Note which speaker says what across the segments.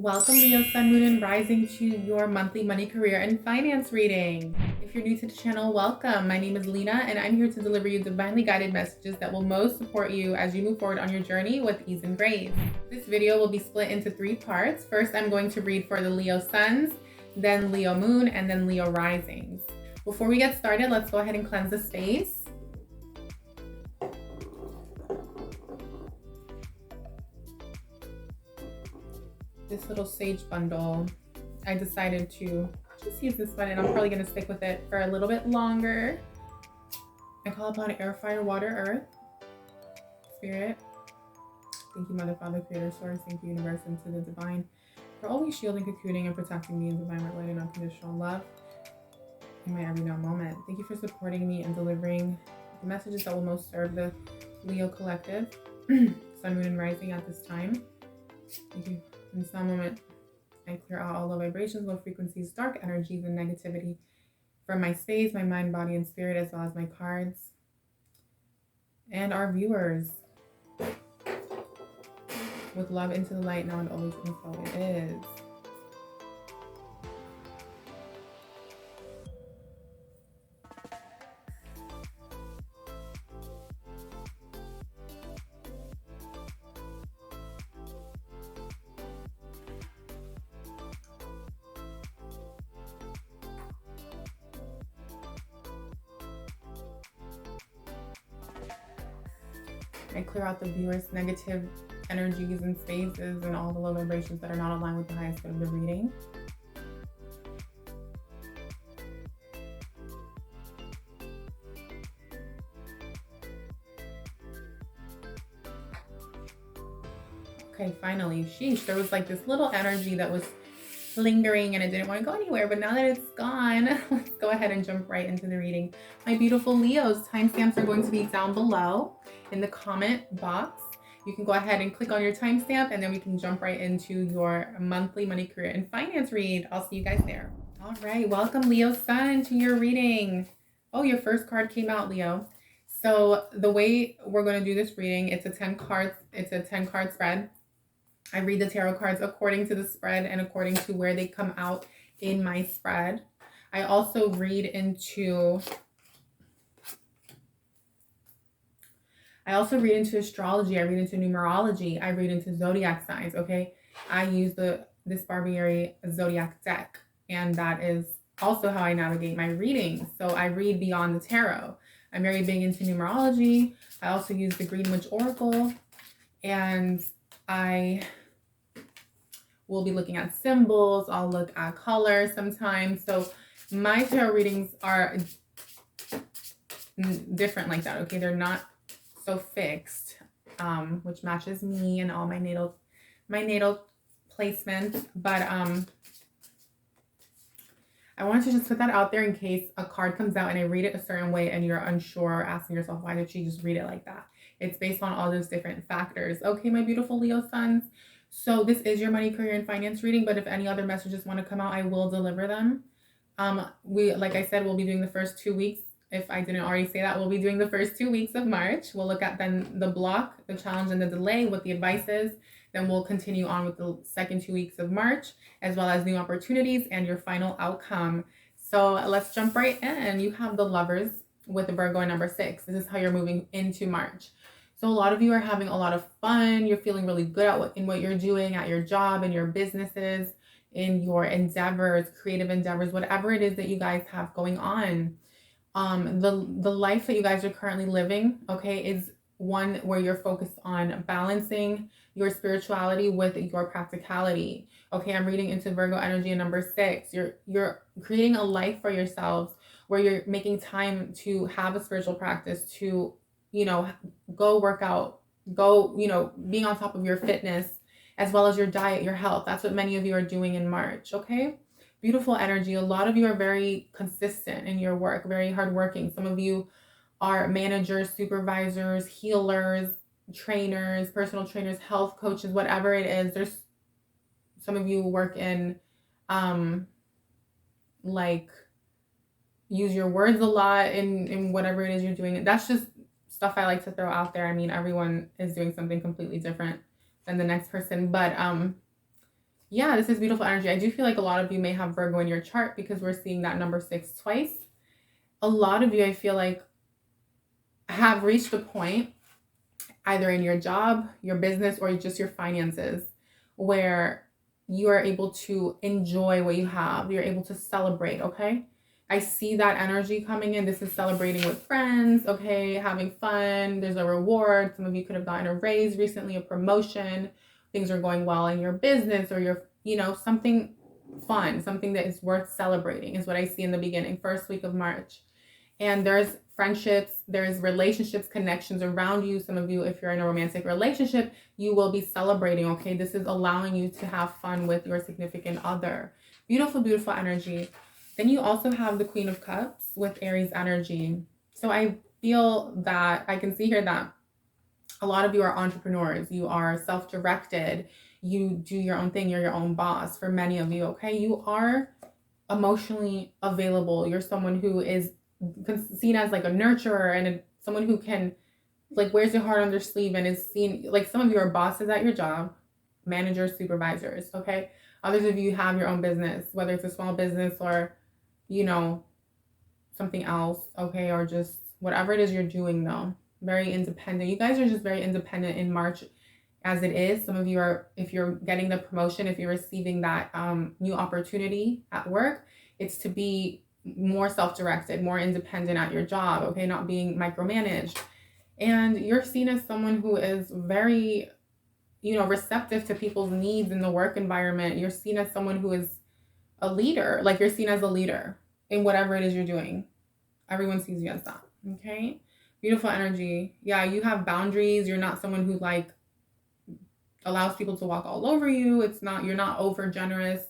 Speaker 1: Welcome, Leo, Sun, Moon, and Rising, to your monthly money, career, and finance reading. If you're new to the channel, welcome. My name is Lina, and I'm here to deliver you divinely guided messages that will most support you as you move forward on your journey with ease and grace. This video will be split into 3 parts. First, I'm going to read for the Leo Suns, then Leo Moon, and then Leo Risings. Before we get started, let's go ahead and cleanse the space. This little sage bundle, I decided to just use this one, and I'm probably going to stick with it for a little bit longer. I call upon air, fire, water, earth, spirit. Thank you, Mother, Father, Creator, Source. Thank you, Universe, and to the divine for always shielding, cocooning, and protecting me in divine right, light, and unconditional love in my every now moment. Thank you for supporting me and delivering the messages that will most serve the Leo collective, Sun, Moon, and Rising at this time. Thank you. In this moment, I clear out all low vibrations, low frequencies, dark energies, and negativity from my space, my mind, body, and spirit, as well as my cards and our viewers. With love into the light now and always, and so it is. I clear out the viewers' negative energies and spaces and all the low vibrations that are not aligned with the highest good of the reading. Okay, finally, sheesh, there was like this little energy that was lingering and it didn't want to go anywhere, but now that it's gone, let's go ahead and jump right into the reading. My beautiful Leos, timestamps are going to be down below in the comment box. You can go ahead and click on your timestamp, and then we can jump right into your monthly money, career, and finance read. I'll see you guys there. All right, welcome, Leo Sun, to your reading. Oh, your first card came out, Leo. So the way we're going to do this reading, it's a 10 card spread. I read the tarot cards according to the spread and according to where they come out in my spread. I also read into astrology. I read into numerology. I read into zodiac signs, okay? I use this Barbieri zodiac deck, and that is also how I navigate my readings. So I read beyond the tarot. I'm very big into numerology. I also use the Green Witch Oracle, and I will be looking at symbols. I'll look at color sometimes. So my tarot readings are different like that, okay? They're not so fixed, which matches me and all my natal placements. But I wanted to just put that out there in case a card comes out and I read it a certain way and you're unsure or asking yourself, why did she just read it like that? It's based on all those different factors. Okay, my beautiful Leo Suns. So this is your money, career, and finance reading, but if any other messages want to come out, I will deliver them. Like I said, we'll be doing the first 2 weeks. If I didn't already say that, we'll be doing the first 2 weeks of March. We'll look at then the block, the challenge, and the delay, what the advice is. Then we'll continue on with the second 2 weeks of March, as well as new opportunities and your final outcome. So let's jump right in. You have the Lovers with the Virgo number 6. This is how you're moving into March. So a lot of you are having a lot of fun. You're feeling really good in what you're doing at your job, in your businesses, in your endeavors, creative endeavors, whatever it is that you guys have going on. The life that you guys are currently living, okay, is one where you're focused on balancing your spirituality with your practicality. Okay, I'm reading into Virgo energy and number 6. You're creating a life for yourselves where you're making time to have a spiritual practice, to go work out, being on top of your fitness, as well as your diet, your health. That's what many of you are doing in March, okay? Beautiful energy. A lot of you are very consistent in your work, very hardworking. Some of you are managers, supervisors, healers, trainers, personal trainers, health coaches, whatever it is. There's some of you work in, use your words a lot in whatever it is you're doing. That's just stuff I like to throw out there. I mean, everyone is doing something completely different than the next person, but Yeah, this is beautiful energy. I do feel like a lot of you may have Virgo in your chart because we're seeing that number 6 twice. A lot of you, I feel like, have reached a point either in your job, your business, or just your finances where you are able to enjoy what you have. You're able to celebrate, okay? I see that energy coming in. This is celebrating with friends, okay? Having fun. There's a reward. Some of you could have gotten a raise recently, a promotion. Things are going well in your business or your, something fun, something that is worth celebrating is what I see in the beginning, first week of March. And there's friendships, there's relationships, connections around you. Some of you, if you're in a romantic relationship, you will be celebrating, okay? This is allowing you to have fun with your significant other. Beautiful, beautiful energy. Then you also have the Queen of Cups with Aries energy. So I feel that I can see here that a lot of you are entrepreneurs. You are self-directed. You do your own thing. You're your own boss for many of you, okay? You are emotionally available. You're someone who is seen as like a nurturer and someone who can like wears your heart on their sleeve and is seen like some of you are bosses at your job, managers, supervisors, okay? Others of you have your own business, whether it's a small business or something else, okay, or just whatever it is you're doing though. Very independent. You guys are just very independent in March as it is. Some of you are, if you're getting the promotion, if you're receiving that new opportunity at work, it's to be more self-directed, more independent at your job, okay, not being micromanaged. And you're seen as someone who is very, receptive to people's needs in the work environment. You're seen as someone who is a leader, like you're seen as a leader in whatever it is you're doing. Everyone sees you as that, okay? Beautiful energy. Yeah, you have boundaries. You're not someone who like allows people to walk all over you. You're not over generous.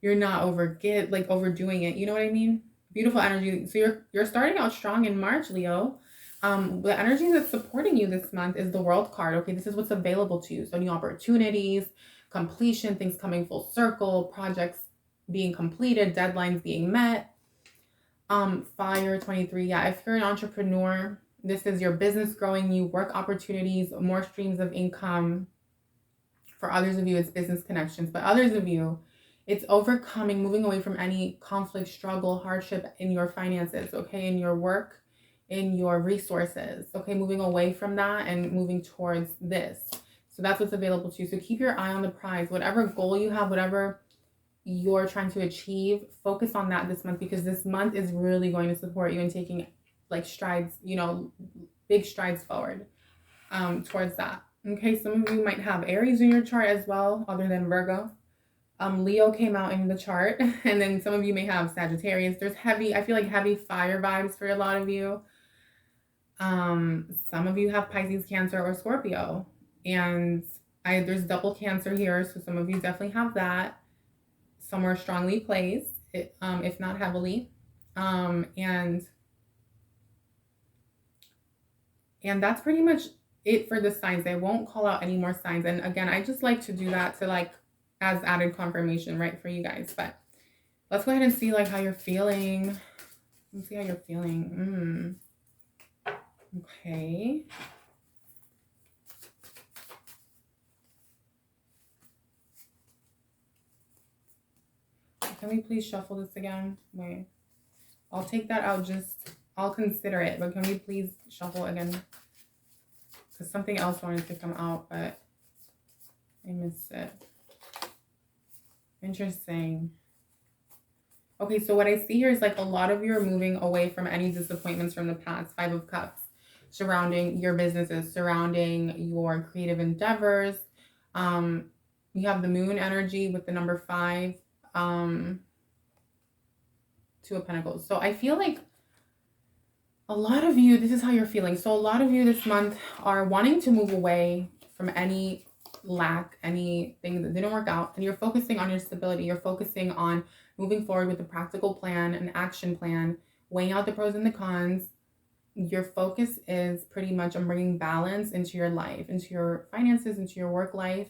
Speaker 1: You're not overdoing it. You know what I mean? Beautiful energy. So you're starting out strong in March, Leo. The energy that's supporting you this month is the World card. Okay, this is what's available to you. So new opportunities, completion, things coming full circle, projects being completed, deadlines being met. Fire 23. Yeah, if you're an entrepreneur, this is your business growing, new work opportunities, more streams of income. For others of you, it's business connections, but others of you, it's overcoming, moving away from any conflict, struggle, hardship in your finances, okay, in your work, in your resources, okay, moving away from that and moving towards this. So that's what's available to you. So keep your eye on the prize. Whatever goal you have, whatever you're trying to achieve, focus on that this month, because this month is really going to support you in taking like strides, big strides forward towards that. Okay, some of you might have Aries in your chart as well, other than Virgo. Leo came out in the chart, and then some of you may have Sagittarius. I feel like heavy fire vibes for a lot of you. Some of you have Pisces, Cancer, or Scorpio, and there's double Cancer here, so some of you definitely have that. Somewhere strongly placed, if not heavily, and that's pretty much it for the signs. I won't call out any more signs, and again, I just like to do that to like as added confirmation, right, for you guys. But let's go ahead and see like how you're feeling. Let's see how you're feeling. Okay. Can we please shuffle this again? Wait, I'll take that out. I'll consider it, but can we please shuffle again? Because something else wanted to come out, but I missed it. Interesting. Okay, so what I see here is like a lot of you are moving away from any disappointments from the past. 5 of Cups, surrounding your businesses, surrounding your creative endeavors. You have the Moon energy with the number 5. 2 of Pentacles. So I feel like a lot of you, this is how you're feeling. So a lot of you this month are wanting to move away from any lack, anything that didn't work out, and you're focusing on your stability. You're focusing on moving forward with a practical plan, an action plan, weighing out the pros and the cons. Your focus is pretty much on bringing balance into your life, into your finances, into your work life,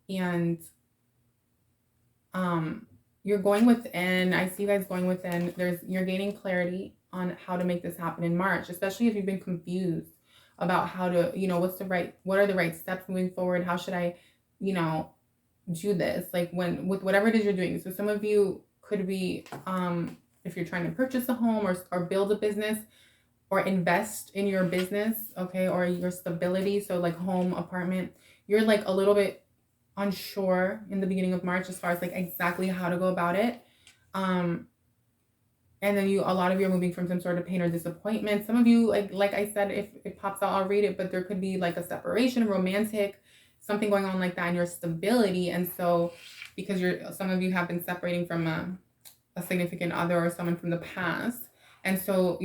Speaker 1: and you're going within. I see you guys going within. You're gaining clarity on how to make this happen in March, especially if you've been confused about how to, what are the right steps moving forward? How should I, do this, like when with whatever it is you're doing. So some of you could be if you're trying to purchase a home or build a business or invest in your business, okay, or your stability, so like home, apartment, you're like a little bit unsure in the beginning of March as far as like exactly how to go about it. And then a lot of you are moving from some sort of pain or disappointment. Some of you, like I said, if it pops out, I'll read it, but there could be like a separation, romantic, something going on like that in your stability. And so because some of you have been separating from a significant other or someone from the past. And so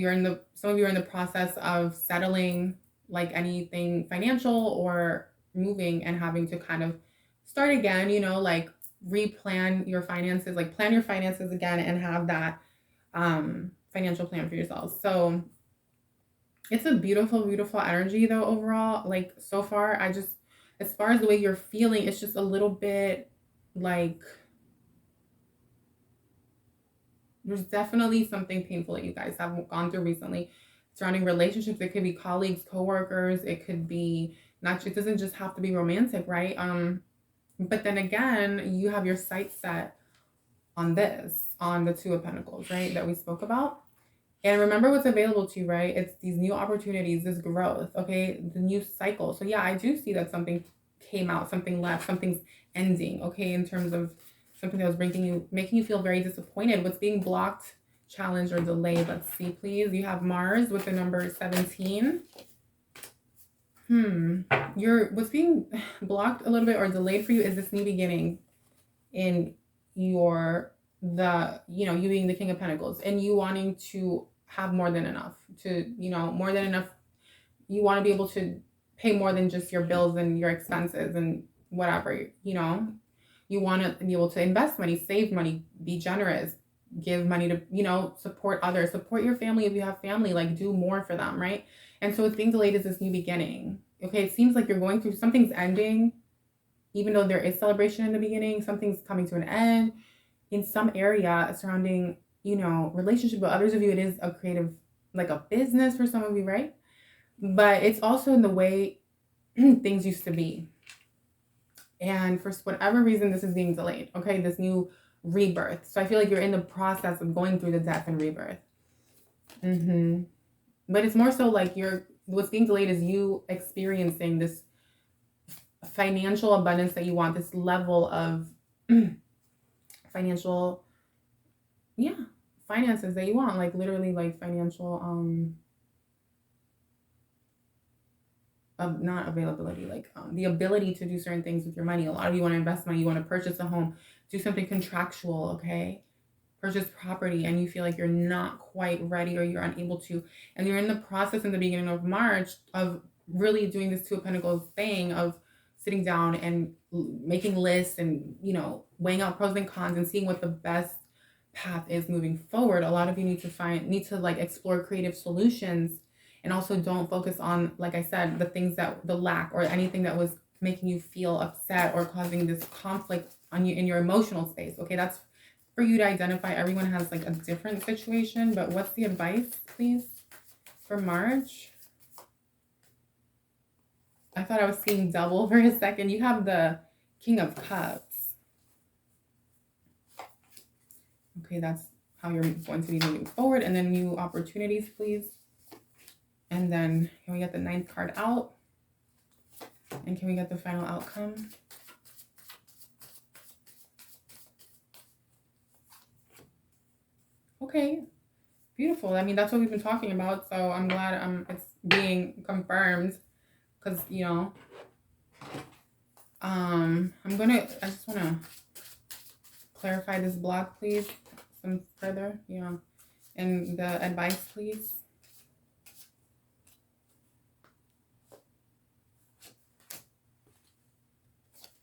Speaker 1: some of you are in the process of settling like anything financial or moving and having to kind of start again, like replan your finances, like plan your finances again and have that financial plan for yourselves. So it's a beautiful, beautiful energy though overall. Like so far, as far as the way you're feeling, it's just a little bit like there's definitely something painful that you guys have gone through recently surrounding relationships. It could be colleagues, coworkers, it could be it doesn't just have to be romantic, right? But then again, you have your sights set on the Two of Pentacles, right? That we spoke about. And remember what's available to you, right? It's these new opportunities, this growth, okay? The new cycle. So yeah, I do see that something came out, something left, something's ending, okay? In terms of something that was making you feel very disappointed. What's being blocked, challenged, or delayed? Let's see, please. You have Mars with the number 17. What's being blocked a little bit or delayed for you is this new beginning in you being the King of Pentacles and you wanting to have more than enough, more than enough. You want to be able to pay more than just your bills and your expenses and whatever, you want to be able to invest money, save money, be generous, give money to, support others, support your family. If you have family, like do more for them. Right. And so what's being delayed is this new beginning. Okay. It seems like you're going through something's ending, even though there is celebration in the beginning, something's coming to an end in some area surrounding, relationship. But others of you, it is a creative, like a business for some of you, right? But it's also in the way things used to be. And for whatever reason, this is being delayed. Okay, this new rebirth. So I feel like you're in the process of going through the death and rebirth. But it's more so like what's being delayed is you experiencing this financial abundance that you want, this level of financial, finances that you want, like literally like financial, not availability, like the ability to do certain things with your money. A lot of you want to invest money, you want to purchase a home, do something contractual, okay? Purchase property, and you feel like you're not quite ready or you're unable to. And you're in the process in the beginning of March of really doing this Two of Pentacles thing of sitting down and making lists and, weighing out pros and cons and seeing what the best path is moving forward. A lot of you need to like explore creative solutions. And also don't focus on, like I said, the lack or anything that was making you feel upset or causing this conflict in your emotional space. Okay, that's for you to identify. Everyone has like a different situation, but what's the advice, please, for March? I thought I was seeing double for a second. You have the King of Cups. Okay, that's how you're going to be moving forward. And then new opportunities, please. And then can we get the 9th card out? And can we get the final outcome? Okay, beautiful. I mean, that's what we've been talking about. So I'm glad it's being confirmed because, I just want to clarify this block, please, some further, and the advice, please.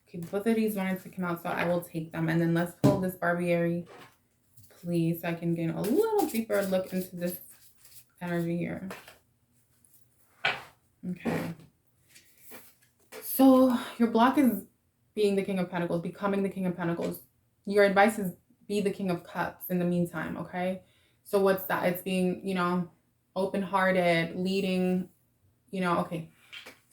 Speaker 1: Okay, both of these wanted to come out, so I will take them. And then let's pull this Barbieri, please, so I can get a little deeper look into this energy here. Okay. So your block is being the King of Pentacles, becoming the King of Pentacles. Your advice is be the King of Cups in the meantime, okay? So what's that? It's being, open-hearted, leading, okay.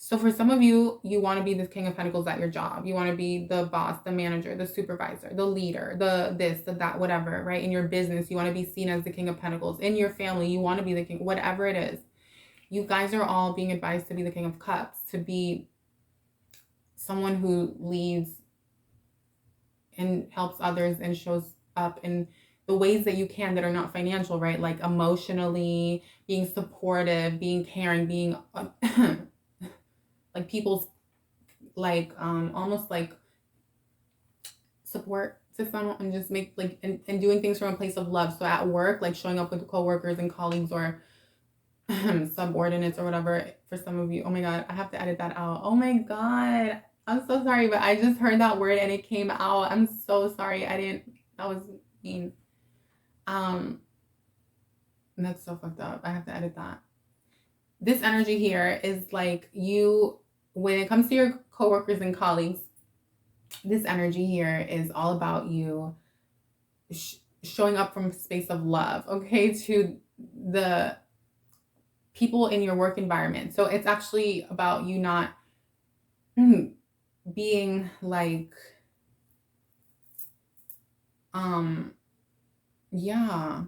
Speaker 1: So for some of you, you want to be the King of Pentacles at your job. You want to be the boss, the manager, the supervisor, the leader, the this, the that, whatever, right? In your business, you want to be seen as the King of Pentacles. In your family, you want to be the king, whatever it is. You guys are all being advised to be the King of Cups, to be someone who leads and helps others and shows up in the ways that you can that are not financial, right? Like emotionally, being supportive, being caring, being like people's like almost like support system, and just make like and doing things from a place of love. So at work, like showing up with coworkers and colleagues or subordinates or whatever. For some of you, oh my god, I have to edit that out. Oh my god, I'm so sorry, but I just heard that word and it came out. I'm so sorry. I didn't. That was mean. That's so fucked up. I have to edit that. This energy here is like you, when it comes to your coworkers and colleagues, this energy here is all about you showing up from a space of love, okay, to the people in your work environment. So it's actually about you not being like, yeah,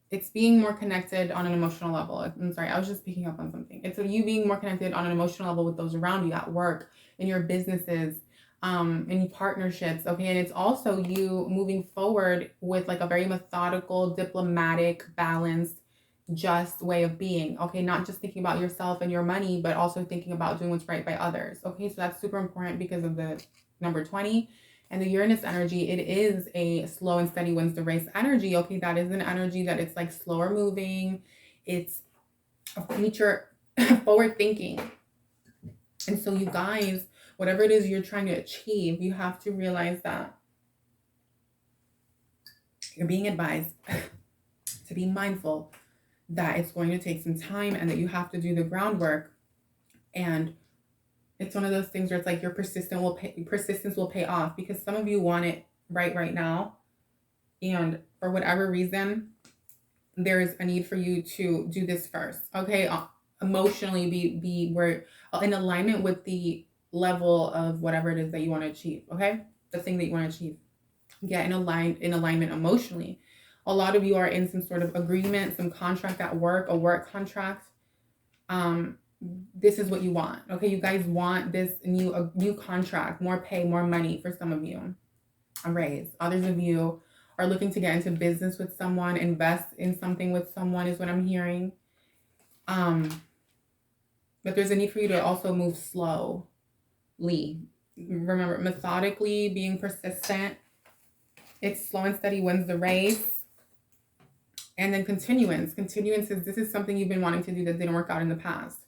Speaker 1: it's being more connected on an emotional level. I'm sorry, I was just picking up on something. It's you being more connected on an emotional level with those around you at work, in your businesses, in partnerships, okay? And it's also you moving forward with like a very methodical, diplomatic, balanced, just way of being, okay? Not just thinking about yourself and your money, but also thinking about doing what's right by others, okay? So that's super important because of the number 20. And the Uranus energy, it is a slow and steady wins the race energy. Okay, that is an energy that it's like slower moving. It's a future forward thinking. And so you guys, whatever it is you're trying to achieve, you have to realize that you're being advised to be mindful that it's going to take some time and that you have to do the groundwork. And it's one of those things where it's like your persistence will pay off, because some of you want it right now, and for whatever reason there's a need for you to do this first, okay? Emotionally be where in alignment with the level of whatever it is that you want to achieve, okay? The thing that you want to achieve, get in alignment emotionally. A lot of you are in some sort of agreement, some contract at work, a work contract. This is what you want, okay? You guys want this new contract, more pay, more money. For some of you, a raise. Others of you are looking to get into business with someone, invest in something with someone, is what I'm hearing. But there's a need for you to also move slowly. Remember, methodically, being persistent. It's slow and steady wins the race. And then continuance. Continuance is, this is something you've been wanting to do that didn't work out in the past.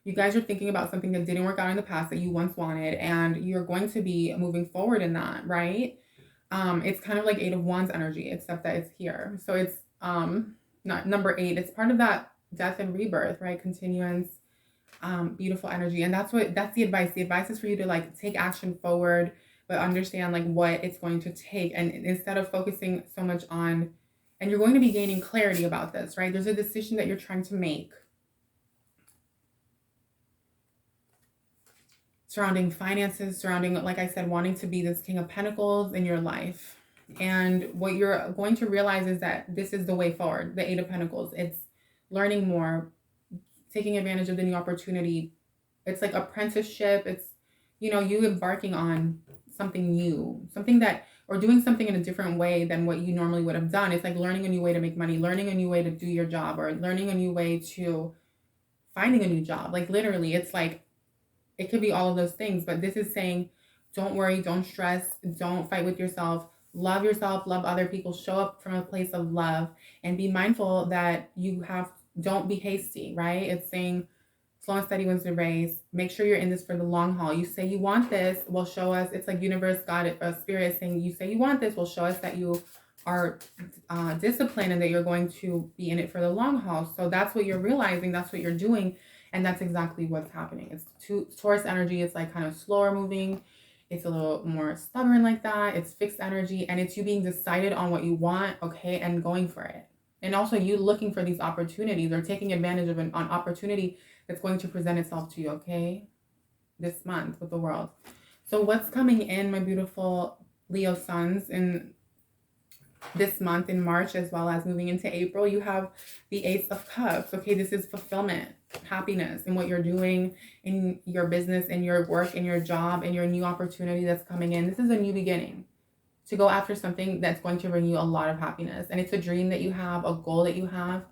Speaker 1: You guys are thinking about something that didn't work out in the past that you once wanted, and you're going to be moving forward in that, right? It's kind of like 8 of Wands energy, except that it's here. So it's not number 8. It's part of that death and rebirth, right? Continuance, beautiful energy. And that's the advice. The advice is for you to like take action forward, but understand like what it's going to take. And instead of focusing so much on, and you're going to be gaining clarity about this, right? There's a decision that you're trying to make surrounding finances, surrounding, like I said, wanting to be this King of Pentacles in your life. And what you're going to realize is that this is the way forward, the 8 of Pentacles. It's learning more, taking advantage of the new opportunity. It's like apprenticeship. It's, you know, you embarking on something new, something that, or doing something in a different way than what you normally would have done. It's like learning a new way to make money, learning a new way to do your job, or learning a new way to finding a new job. Like literally, it's like, it could be all of those things, but this is saying, don't worry, don't stress, don't fight with yourself, love other people, show up from a place of love, and be mindful that don't be hasty, right? It's saying slow and steady wins the race. Make sure you're in this for the long haul. You say you want this, well, show us. It's like universe, God, spirit is saying, you say you want this, well, show us that you are disciplined and that you're going to be in it for the long haul. So that's what you're realizing, that's what you're doing. And that's exactly what's happening. It's Taurus energy. It's like kind of slower moving. It's a little more stubborn like that. It's fixed energy. And it's you being decided on what you want, okay, and going for it. And also you looking for these opportunities or taking advantage of an opportunity that's going to present itself to you, okay? This month with the world. So what's coming in, my beautiful Leo suns, in this month in March, as well as moving into April, you have the Ace of Cups. Okay, this is fulfillment, happiness in what you're doing in your business, in your work, in your job, in your new opportunity that's coming in. This is a new beginning to go after something that's going to bring you a lot of happiness. And it's a dream that you have, a goal that you have.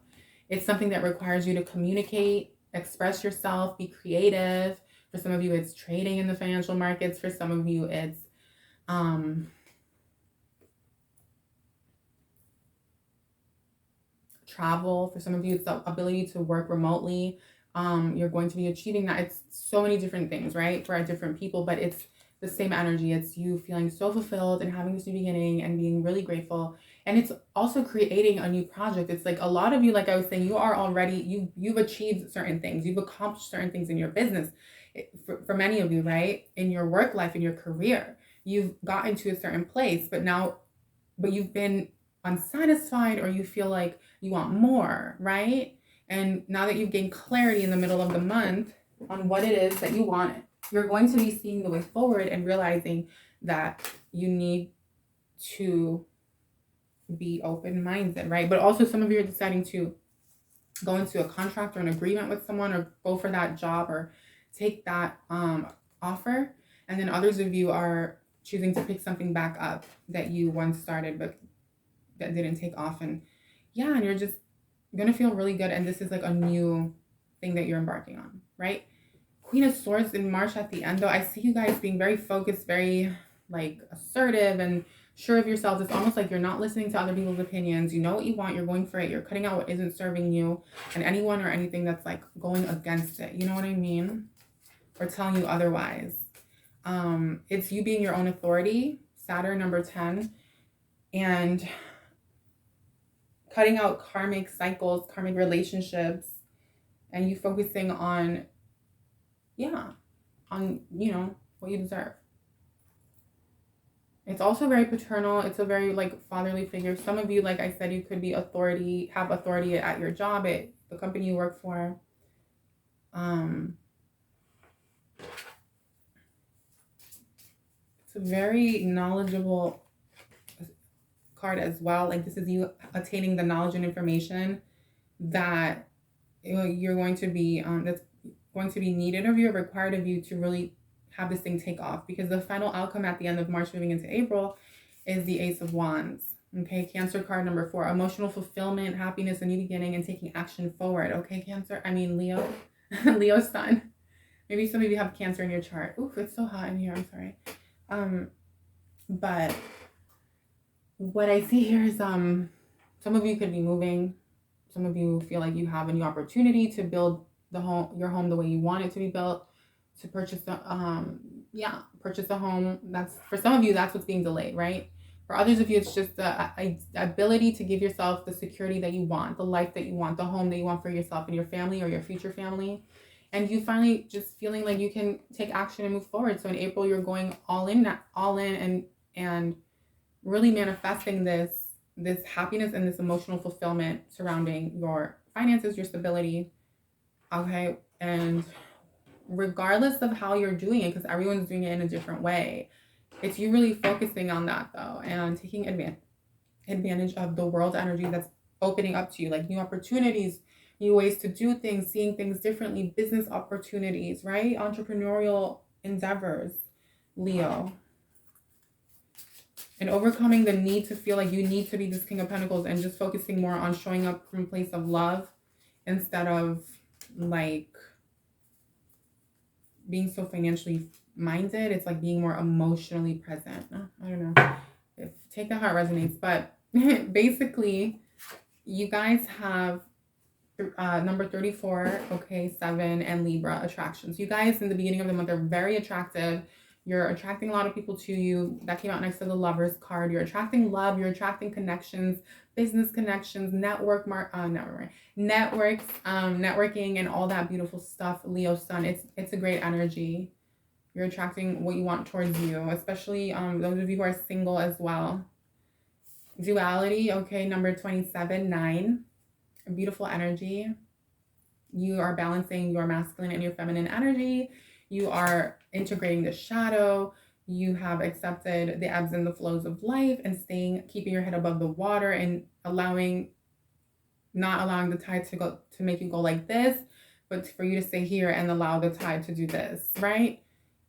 Speaker 1: It's something that requires you to communicate, express yourself, be creative. For some of you, it's trading in the financial markets. For some of you, it's travel. For some of you, it's the ability to work remotely. You're going to be achieving that. It's so many different things, right? For different people, but it's the same energy. It's you feeling so fulfilled and having this new beginning and being really grateful. And it's also creating a new project. It's like a lot of you, like I was saying, you are already, you've achieved certain things. You've accomplished certain things in your business. For many of you, right? In your work life, in your career, you've gotten to a certain place, but you've been unsatisfied, or you feel like you want more, right? And now that you've gained clarity in the middle of the month on what it is that you want, you're going to be seeing the way forward and realizing that you need to be open-minded, right? But also some of you are deciding to go into a contract or an agreement with someone, or go for that job, or take that offer. And then others of you are choosing to pick something back up that you once started but that didn't take off. And yeah, and you're just gonna feel really good. And this is like a new thing that you're embarking on, right? Queen of Swords in March at the end, though, I see you guys being very focused, very like assertive and sure of yourselves. It's almost like you're not listening to other people's opinions. You know what you want, you're going for it, you're cutting out what isn't serving you and anyone or anything that's like going against it. You know what I mean? Or telling you otherwise. It's you being your own authority, Saturn number 10, and cutting out karmic cycles, karmic relationships, and you focusing on, you know, what you deserve. It's also very paternal. It's a very like fatherly figure. Some of you, like I said, you could be have authority at your job, at the company you work for. It's a very knowledgeable card as well. Like this is you attaining the knowledge and information that you're going to be that's going to be needed of you, required of you to really have this thing take off, because the final outcome at the end of March moving into April is the Ace of Wands. Okay, Cancer card number 4, emotional fulfillment, happiness, a new beginning, and taking action forward. Okay, Leo, Leo sun. Maybe some of you have Cancer in your chart. Ooh, it's so hot in here, I'm sorry. But what I see here is some of you could be moving. Some of you feel like you have a new opportunity to build your home the way you want it to be built, to purchase purchase a home. That's for some of you, that's what's being delayed, right? For others of you, it's just the ability to give yourself the security that you want, the life that you want, the home that you want for yourself and your family or your future family. And you finally just feeling like you can take action and move forward. So in April, you're going all in and really manifesting this happiness and this emotional fulfillment surrounding your finances, your stability. Okay. And regardless of how you're doing it, because everyone's doing it in a different way, it's you really focusing on that though, and taking advantage of the world energy that's opening up to you, like new opportunities, new ways to do things, seeing things differently, business opportunities, right? Entrepreneurial endeavors, Leo. And overcoming the need to feel like you need to be this King of Pentacles, and just focusing more on showing up from a place of love instead of like being so financially minded. It's like being more emotionally present. I don't know if take that how it resonates, but basically you guys have number 34, okay, 7, and Libra attractions. You guys in the beginning of the month are very attractive. You're attracting a lot of people to you. That came out next to the Lovers card. You're attracting love. You're attracting connections, business connections, networking, and all that beautiful stuff. Leo sun. It's a great energy. You're attracting what you want towards you, especially those of you who are single as well. Duality, okay, number 27, 9. Beautiful energy. You are balancing your masculine and your feminine energy. You are integrating the shadow. You have accepted the ebbs and the flows of life and keeping your head above the water and not allowing the tide to make you go like this, but for you to stay here and allow the tide to do this, right?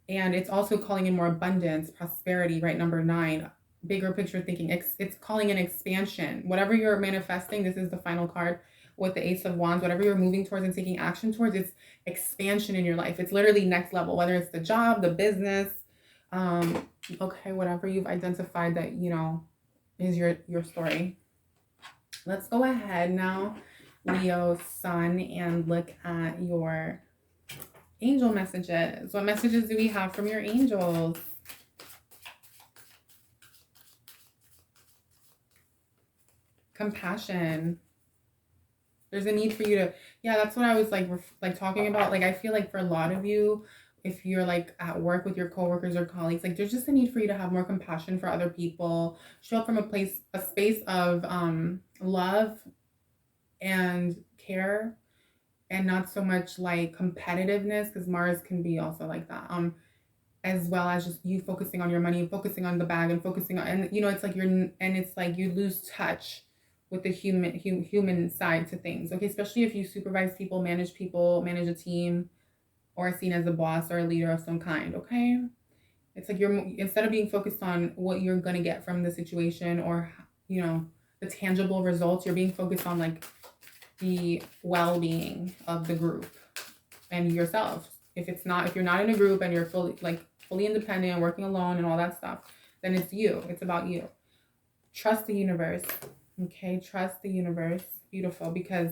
Speaker 1: And it's also calling in more abundance, prosperity, right? Number 9, bigger picture thinking. It's calling in expansion. Whatever you're manifesting, this is the final card with the Ace of Wands. Whatever you're moving towards and taking action towards, it's expansion in your life. It's literally next level, whether it's the job, the business, okay, whatever you've identified that, is your story. Let's go ahead now, Leo Sun, and look at your angel messages. What messages do we have from your angels? Compassion. There's a need for you to, yeah, that's what I was like talking about. Like, I feel like for a lot of you, if you're like at work with your coworkers or colleagues, like there's just a need for you to have more compassion for other people, show up from a space of love and care, and not so much like competitiveness, because Mars can be also like that. As well as just you focusing on your money, focusing on the bag, and focusing on, and it's like you lose touch with the human side to things. Okay, especially if you supervise people, manage a team, or are seen as a boss or a leader of some kind. Okay, it's like instead of being focused on what you're gonna get from the situation, or the tangible results, you're being focused on like the well-being of the group and yourself. If you're not in a group and you're fully independent, working alone and all that stuff, then it's about you. Trust the universe. Okay, trust the universe. Beautiful. Because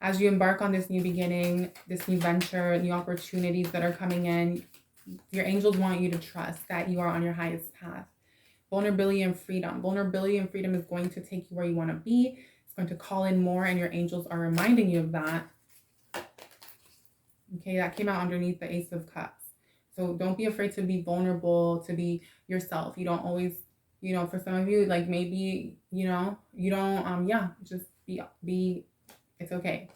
Speaker 1: as you embark on this new beginning, this new venture, new opportunities that are coming in, your angels want you to trust that you are on your highest path. Vulnerability and freedom. Vulnerability and freedom is going to take you where you want to be. It's going to call in more, and your angels are reminding you of that. Okay, that came out underneath the Ace of Cups. So don't be afraid to be vulnerable, to be yourself. You don't always, for some of you, like maybe, you don't, just be, it's okay.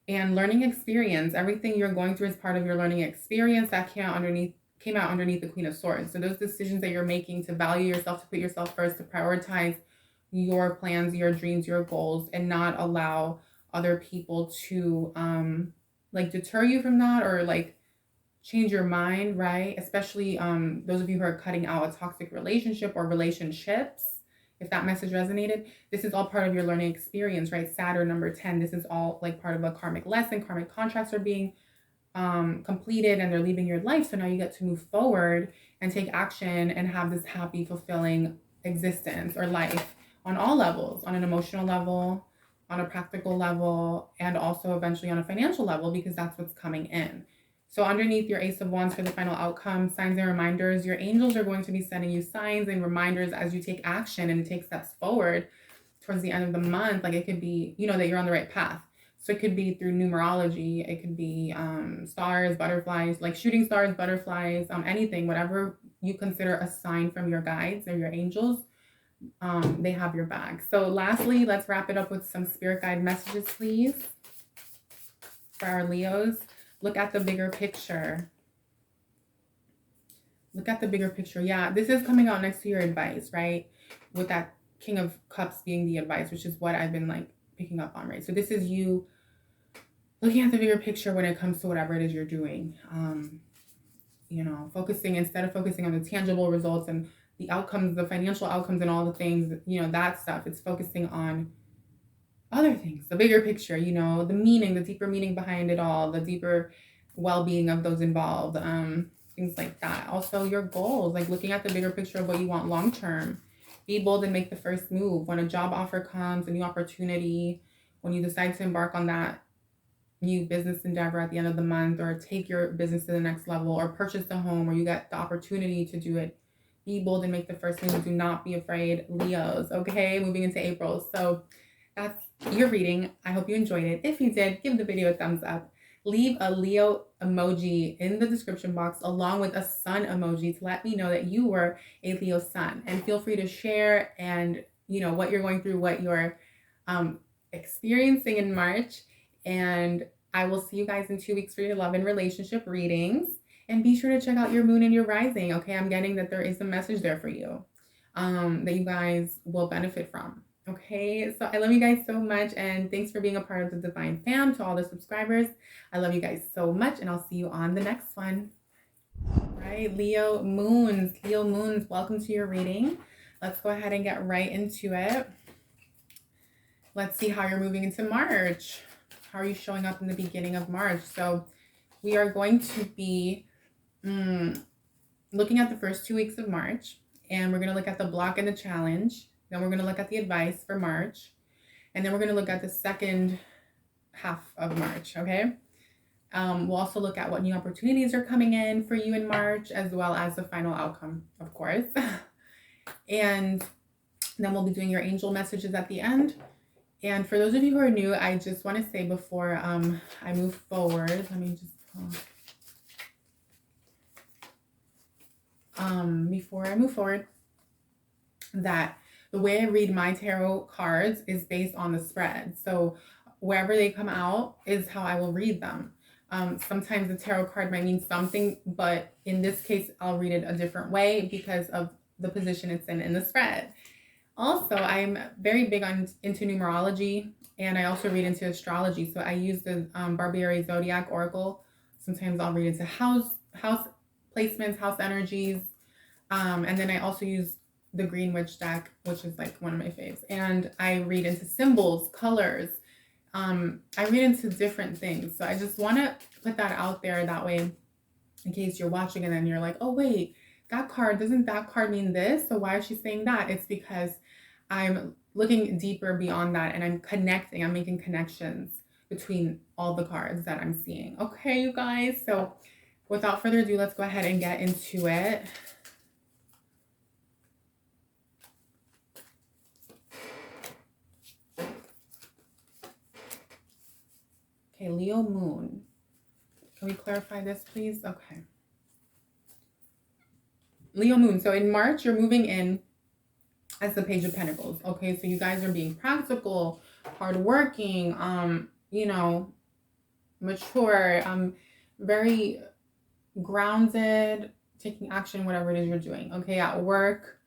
Speaker 1: And learning experience, everything you're going through is part of your learning experience. That came out underneath the Queen of Swords. So those decisions that you're making to value yourself, to put yourself first, to prioritize your plans, your dreams, your goals, and not allow other people to deter you from that, or like change your mind, right? Especially those of you who are cutting out a toxic relationship or relationships. If that message resonated, this is all part of your learning experience, right? Saturn, number 10, this is all like part of a karmic lesson. Karmic contracts are being completed and they're leaving your life. So now you get to move forward and take action and have this happy, fulfilling existence or life on all levels, on an emotional level, on a practical level, and also eventually on a financial level, because that's what's coming in. So underneath your Ace of Wands for the final outcome, signs and reminders, your angels are going to be sending you signs and reminders as you take action and take steps forward towards the end of the month. Like it could be, that you're on the right path. So it could be through numerology. It could be stars, butterflies, like shooting stars, butterflies, anything, whatever you consider a sign from your guides or your angels, they have your back. So lastly, let's wrap it up with some spirit guide messages, please, for our Leos. Look at the bigger picture. Look at the bigger picture. Yeah, this is coming out next to your advice, right? With that King of Cups being the advice, which is what I've been like picking up on, right? So this is you looking at the bigger picture when it comes to whatever it is you're doing. Instead of focusing on the tangible results and the outcomes, the financial outcomes and all the things, that stuff, it's focusing on other things, the bigger picture, the meaning, the deeper meaning behind it all, the deeper well-being of those involved, things like that. Also your goals, like looking at the bigger picture of what you want long-term. Be bold and make the first move. When a job offer comes, a new opportunity, when you decide to embark on that new business endeavor at the end of the month, or take your business to the next level, or purchase the home, or you get the opportunity to do it, be bold and make the first move. Do not be afraid, Leos. Okay, moving into April. So that's your reading. I hope you enjoyed it. If you did, give the video a thumbs up. Leave a Leo emoji in the description box along with a sun emoji to let me know that you were a Leo sun. And feel free to share and what you're going through, what you're experiencing in March. And I will see you guys in 2 weeks for your love and relationship readings. And be sure to check out your moon and your rising. Okay, I'm getting that there is a message there for you that you guys will benefit from. Okay, so I love you guys so much, and thanks for being a part of the Divine Fam. To all the subscribers, I love you guys so much, and I'll see you on the next one. All right, Leo Moons, welcome to your reading. Let's go ahead and get right into it. Let's see how you're moving into March. How are you showing up in the beginning of March? So we are going to be looking at the first 2 weeks of March, and we're going to look at the block and the challenge. Then we're going to look at the advice for March, and then we're going to look at the second half of March, okay? We'll also look at what new opportunities are coming in for you in March, as well as the final outcome, of course. And then we'll be doing your angel messages at the end. And for those of you who are new, I just want to say before I move forward, let me just... before I move forward, that the way I read my tarot cards is based on the spread. So wherever they come out is how I will read them. Sometimes the tarot card might mean something, but in this case, I'll read it a different way because of the position it's in the spread. Also, I'm very big into numerology, and I also read into astrology. So I use the Barbieri Zodiac Oracle. Sometimes I'll read into house placements, house energies. And then I also use the Green Witch deck, which is like one of my faves. And I read into symbols, colors. I read into different things. So I just want to put that out there that way in case you're watching and then you're like, oh, wait, doesn't that card mean this? So why is she saying that? It's because I'm looking deeper beyond that, and I'm making connections between all the cards that I'm seeing. Okay, you guys. So without further ado, let's go ahead and get into it. Okay, Leo Moon. Can we clarify this, please? Okay. Leo Moon. So in March, you're moving in as the Page of Pentacles. Okay, so you guys are being practical, hardworking, mature, very grounded, taking action, whatever it is you're doing. Okay, at work,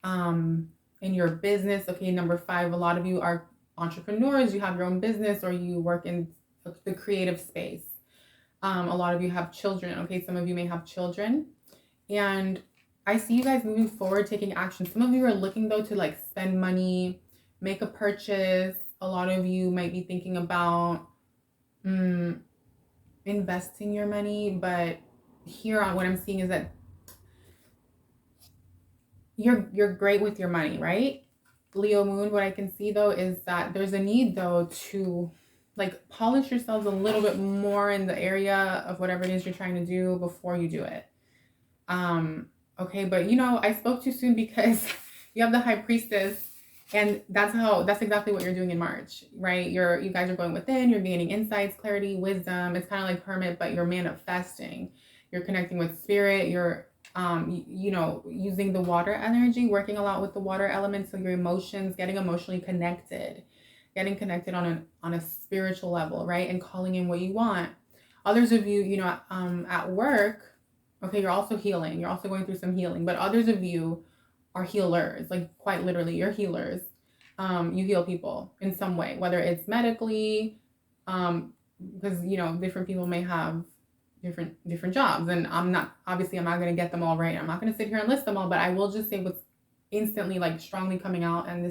Speaker 1: in your business. Okay, number 5, a lot of you are entrepreneurs. You have your own business, or you work in the creative space. A lot of you have children. Okay, some of you may have children, and I see you guys moving forward, taking action. Some of you are looking though to like spend money, make a purchase. A lot of you might be thinking about investing your money, but here on what I'm seeing is that you're great with your money, right? Leo Moon, what I can see though is that there's a need though to like polish yourselves a little bit more in the area of whatever it is you're trying to do before you do it. Okay, but I spoke too soon because you have the High Priestess, and that's exactly what you're doing in March, right? You guys are going within, you're gaining insights, clarity, wisdom. It's kind of like Hermit, but you're manifesting. You're connecting with spirit. You're using the water energy, working a lot with the water element. So your emotions, getting emotionally connected, on a spiritual level, right? And calling in what you want. Others of you, at work, okay, you're also healing. You're also going through some healing. But others of you are healers, like quite literally, you're healers. You heal people in some way, whether it's medically, because different people may have different jobs, and I'm not going to get them all right. I'm not going to sit here and list them all, but I will just say what's instantly like strongly coming out. And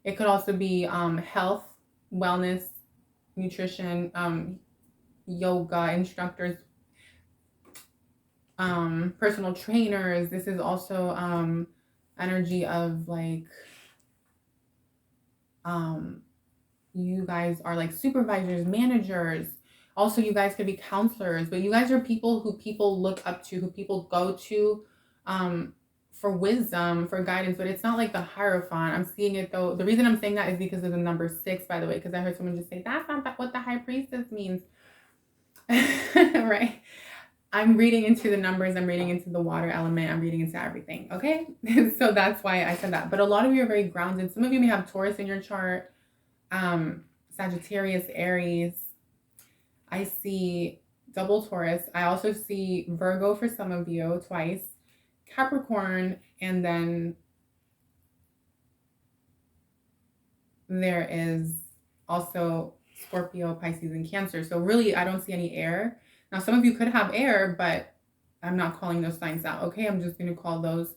Speaker 1: it could also be health, wellness, nutrition, yoga instructors, personal trainers. This is also energy of like you guys are like supervisors, managers. Also, you guys could be counselors, but you guys are people who people look up to, who people go to for wisdom, for guidance. But it's not like the Hierophant. I'm seeing it though. The reason I'm saying that is because of the number 6, by the way, because I heard someone just say, that's not what the High Priestess means. Right? I'm reading into the numbers, I'm reading into the water element, I'm reading into everything, okay? So that's why I said that. But a lot of you are very grounded. Some of you may have Taurus in your chart, Sagittarius, Aries. I see double Taurus. I also see Virgo for some of you twice, Capricorn, and then there is also Scorpio, Pisces, and Cancer. So really, I don't see any air. Now, some of you could have air, but I'm not calling those signs out. Okay, I'm just going to call those.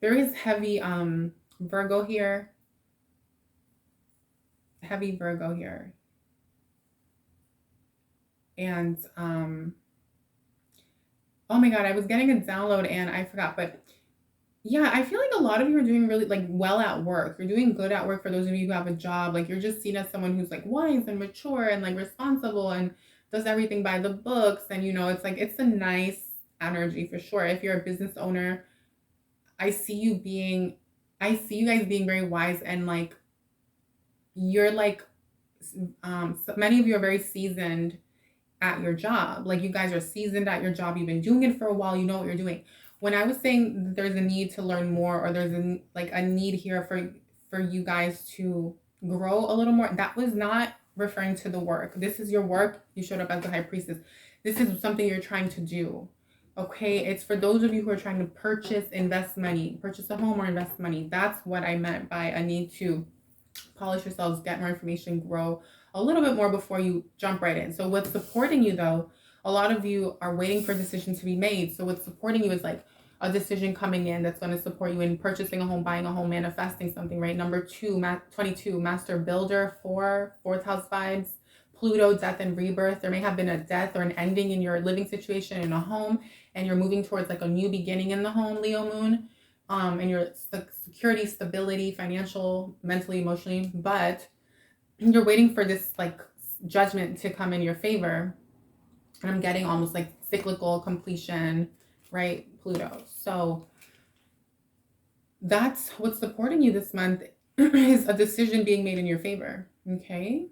Speaker 1: There is heavy Virgo here. Heavy Virgo here. And oh my God, I was getting a download and I forgot, but yeah, I feel like a lot of you are doing really like well at work. You're doing good at work for those of you who have a job. Like you're just seen as someone who's like wise and mature and like responsible and does everything by the books. And you know, it's like it's a nice energy for sure. If you're a business owner, I see you guys being very wise and like you're like so many of you are very seasoned at your job. Like you guys are seasoned at your job. You've been doing it for a while. You know what you're doing. When I was saying there's a need to learn more, or there's a need here for you guys to grow a little more, that was not referring to the work. This is your work. You showed up as the high priestess. This is something you're trying to do. Okay, it's for those of you who are trying to invest money, purchase a home or invest money. That's what I meant by a need to polish yourselves, get more information, grow a little bit more before you jump right in. So what's supporting you though, a lot of you are waiting for decisions to be made. So what's supporting you is like a decision coming in that's going to support you in purchasing a home, buying a home, manifesting something, right? Number 22, Master Builder, fourth house vibes, Pluto, death and rebirth. There may have been a death or an ending in your living situation in a home, and you're moving towards like a new beginning in the home, Leo moon. And your security, stability, financial, mentally, emotionally, but you're waiting for this like judgment to come in your favor. And I'm getting almost like cyclical completion, right? Pluto. So that's what's supporting you this month is a decision being made in your favor. Okay.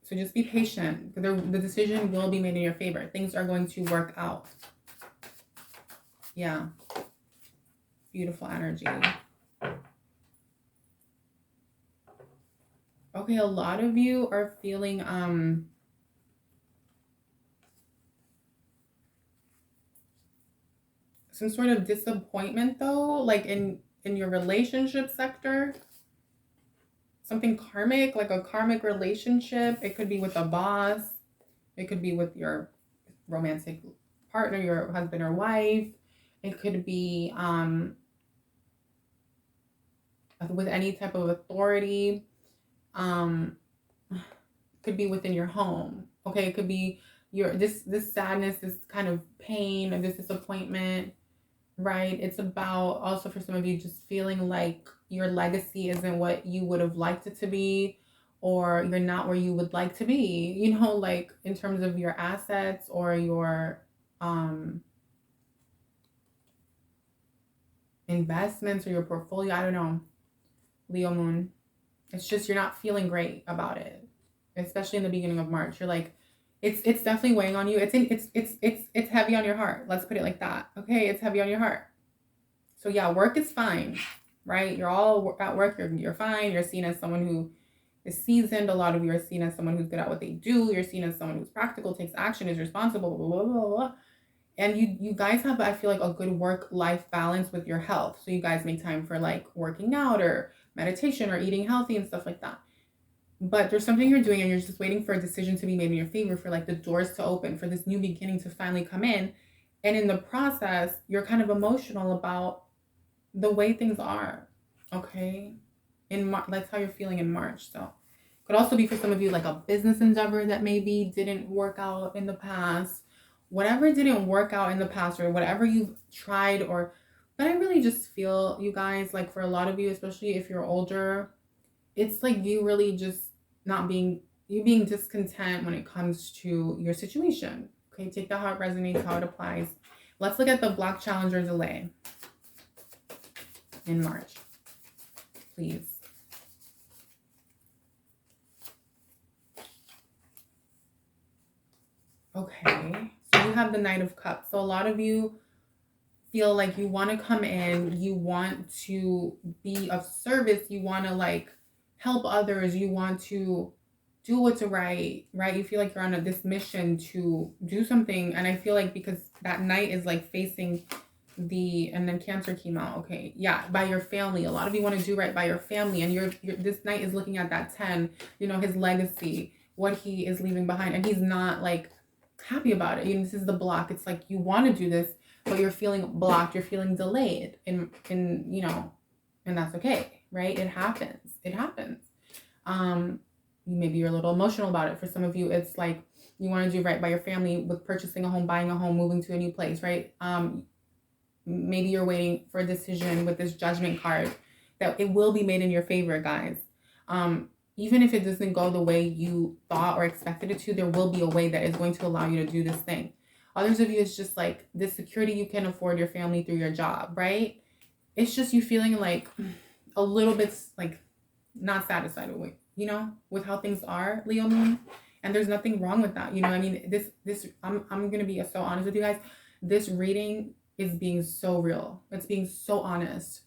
Speaker 1: So just be patient. The decision will be made in your favor. Things are going to work out. Yeah. Beautiful energy. Okay, a lot of you are feeling some sort of disappointment though, like in your relationship sector. Something karmic, like a karmic relationship. It could be with a boss. It could be with your romantic partner, your husband or wife. It could be with any type of authority. Could be within your home. Okay, it could be your this sadness, this kind of pain, or this disappointment, right? It's about also for some of you just feeling like your legacy isn't what you would have liked it to be, or you're not where you would like to be, you know, like in terms of your assets or your investments or your portfolio. I don't know, Leo moon. It's just you're not feeling great about it, especially in the beginning of March. You're like, it's definitely weighing on you. It's heavy on your heart. Let's put it like that. Okay, it's heavy on your heart. So yeah, work is fine, right? You're all at work. You're fine. You're seen as someone who is seasoned. A lot of you are seen as someone who's good at what they do. You're seen as someone who's practical, takes action, is responsible, blah, blah, blah, blah. And you guys have, I feel like, a good work-life balance with your health. So you guys make time for like working out or meditation or eating healthy and stuff like that. But there's something you're doing and you're just waiting for a decision to be made in your favor, for like the doors to open, for this new beginning to finally come in. And in the process, you're kind of emotional about the way things are. Okay. That's how you're feeling in March. So could also be for some of you like a business endeavor that maybe didn't work out in the past. Whatever didn't work out in the past, or whatever you've tried, but I really just feel, you guys, like for a lot of you, especially if you're older, it's like you really just being discontent when it comes to your situation. Okay, take that how it resonates, how it applies. Let's look at the block, challenge, or delay in March, please. Okay, so you have the Knight of Cups. So a lot of you feel like you want to come in, you want to be of service, you want to like help others, you want to do what's right, right? You feel like you're on this mission to do something. And I feel like because that Knight is like facing and then Cancer came out. Okay. Yeah. By your family. A lot of you want to do right by your family. And this Knight is looking at that 10, his legacy, what he is leaving behind. And he's not like happy about it. This is the block. It's like you want to do this, but you're feeling blocked. You're feeling delayed. And that's okay. Right. It happens. It happens. Maybe you're a little emotional about it. For some of you, it's like you want to do right by your family with purchasing a home, buying a home, moving to a new place, right? Maybe you're waiting for a decision with this Judgment card that it will be made in your favor, guys. Even if it doesn't go the way you thought or expected it to, there will be a way that is going to allow you to do this thing. Others of you, it's just like the security you can afford your family through your job, right? It's just you feeling like a little bit like not satisfied with, with how things are, Leo Moon. And there's nothing wrong with that. I'm going to be so honest with you guys. This reading is being so real. It's being so honest.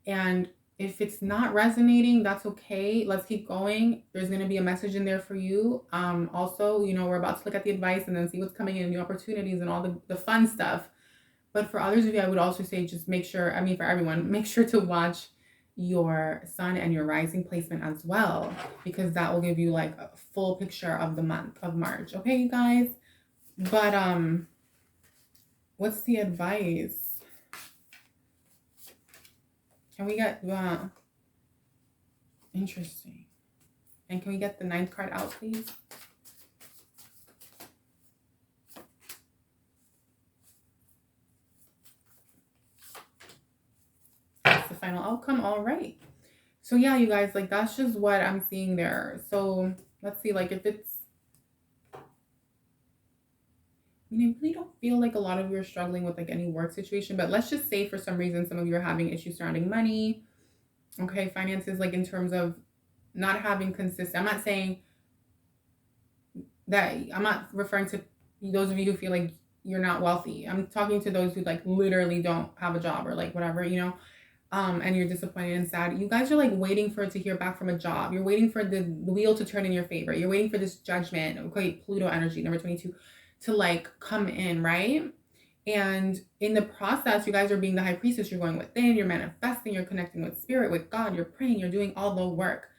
Speaker 1: And if it's not resonating, that's okay. Let's keep going. There's going to be a message in there for you. Also, we're about to look at the advice and then see what's coming in, new opportunities and all the fun stuff. But for others of you, I would also say just make sure, for everyone, make sure to watch your sun and your rising placement as well, because that will give you like a full picture of the month of March. Okay, you guys? But what's the advice? Can we get interesting? And can we get the 9th card out, please? That's the final outcome. All right. So yeah, you guys, like that's just what I'm seeing there. So let's see, like if it's, I really don't feel like a lot of you are struggling with like any work situation, but let's just say for some reason, some of you are having issues surrounding money. Okay. Finances, like in terms of not having consistent, I'm not saying that, I'm not referring to those of you who feel like you're not wealthy. I'm talking to those who like literally don't have a job or like whatever, and you're disappointed and sad. You guys are like waiting for it to hear back from a job. You're waiting for the wheel to turn in your favor. You're waiting for this Judgment, okay, Pluto energy, number 22, to like come in, right? And in the process, you guys are being the High Priestess. You're going within, you're manifesting, you're connecting with spirit, with God, you're praying, you're doing all the work.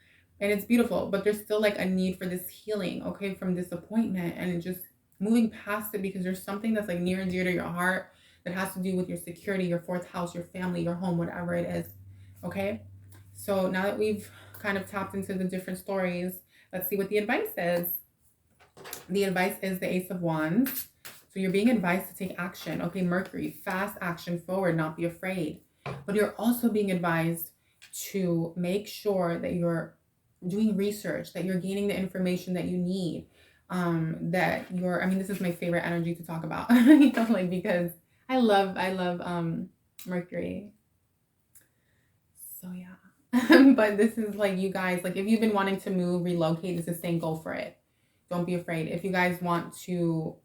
Speaker 1: And it's beautiful, but there's still like a need for this healing, okay, from disappointment and just moving past it, because there's something that's like near and dear to your heart that has to do with your security, your 4th house, your family, your home, whatever it is. Okay. So now that we've kind of tapped into the different stories, let's see what the advice is. The advice is the Ace of Wands. So you're being advised to take action. Okay. Mercury, fast action forward, not be afraid. But you're also being advised to make sure that you're doing research, that you're gaining the information that you need. That you're, this is my favorite energy to talk about, because I love Mercury. So yeah. But this is like, you guys, like if you've been wanting to move, relocate, this is saying go for it. Don't be afraid. If you guys want to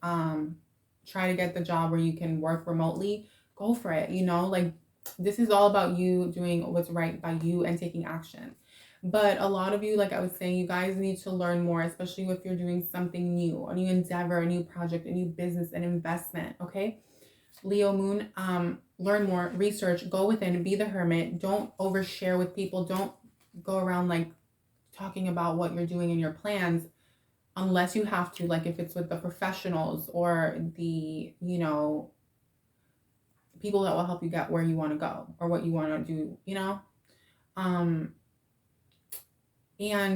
Speaker 1: try to get the job where you can work remotely, go for it. Like this is all about you doing what's right by you and taking action. But a lot of you, like I was saying, you guys need to learn more, especially if you're doing something new, a new endeavor, a new project, a new business, an investment. Okay. Leo Moon, learn more, research, go within, be the hermit. Don't overshare with people. Don't go around like talking about what you're doing and your plans unless you have to, like if it's with the professionals or the, people that will help you get where you want to go or what you want to do,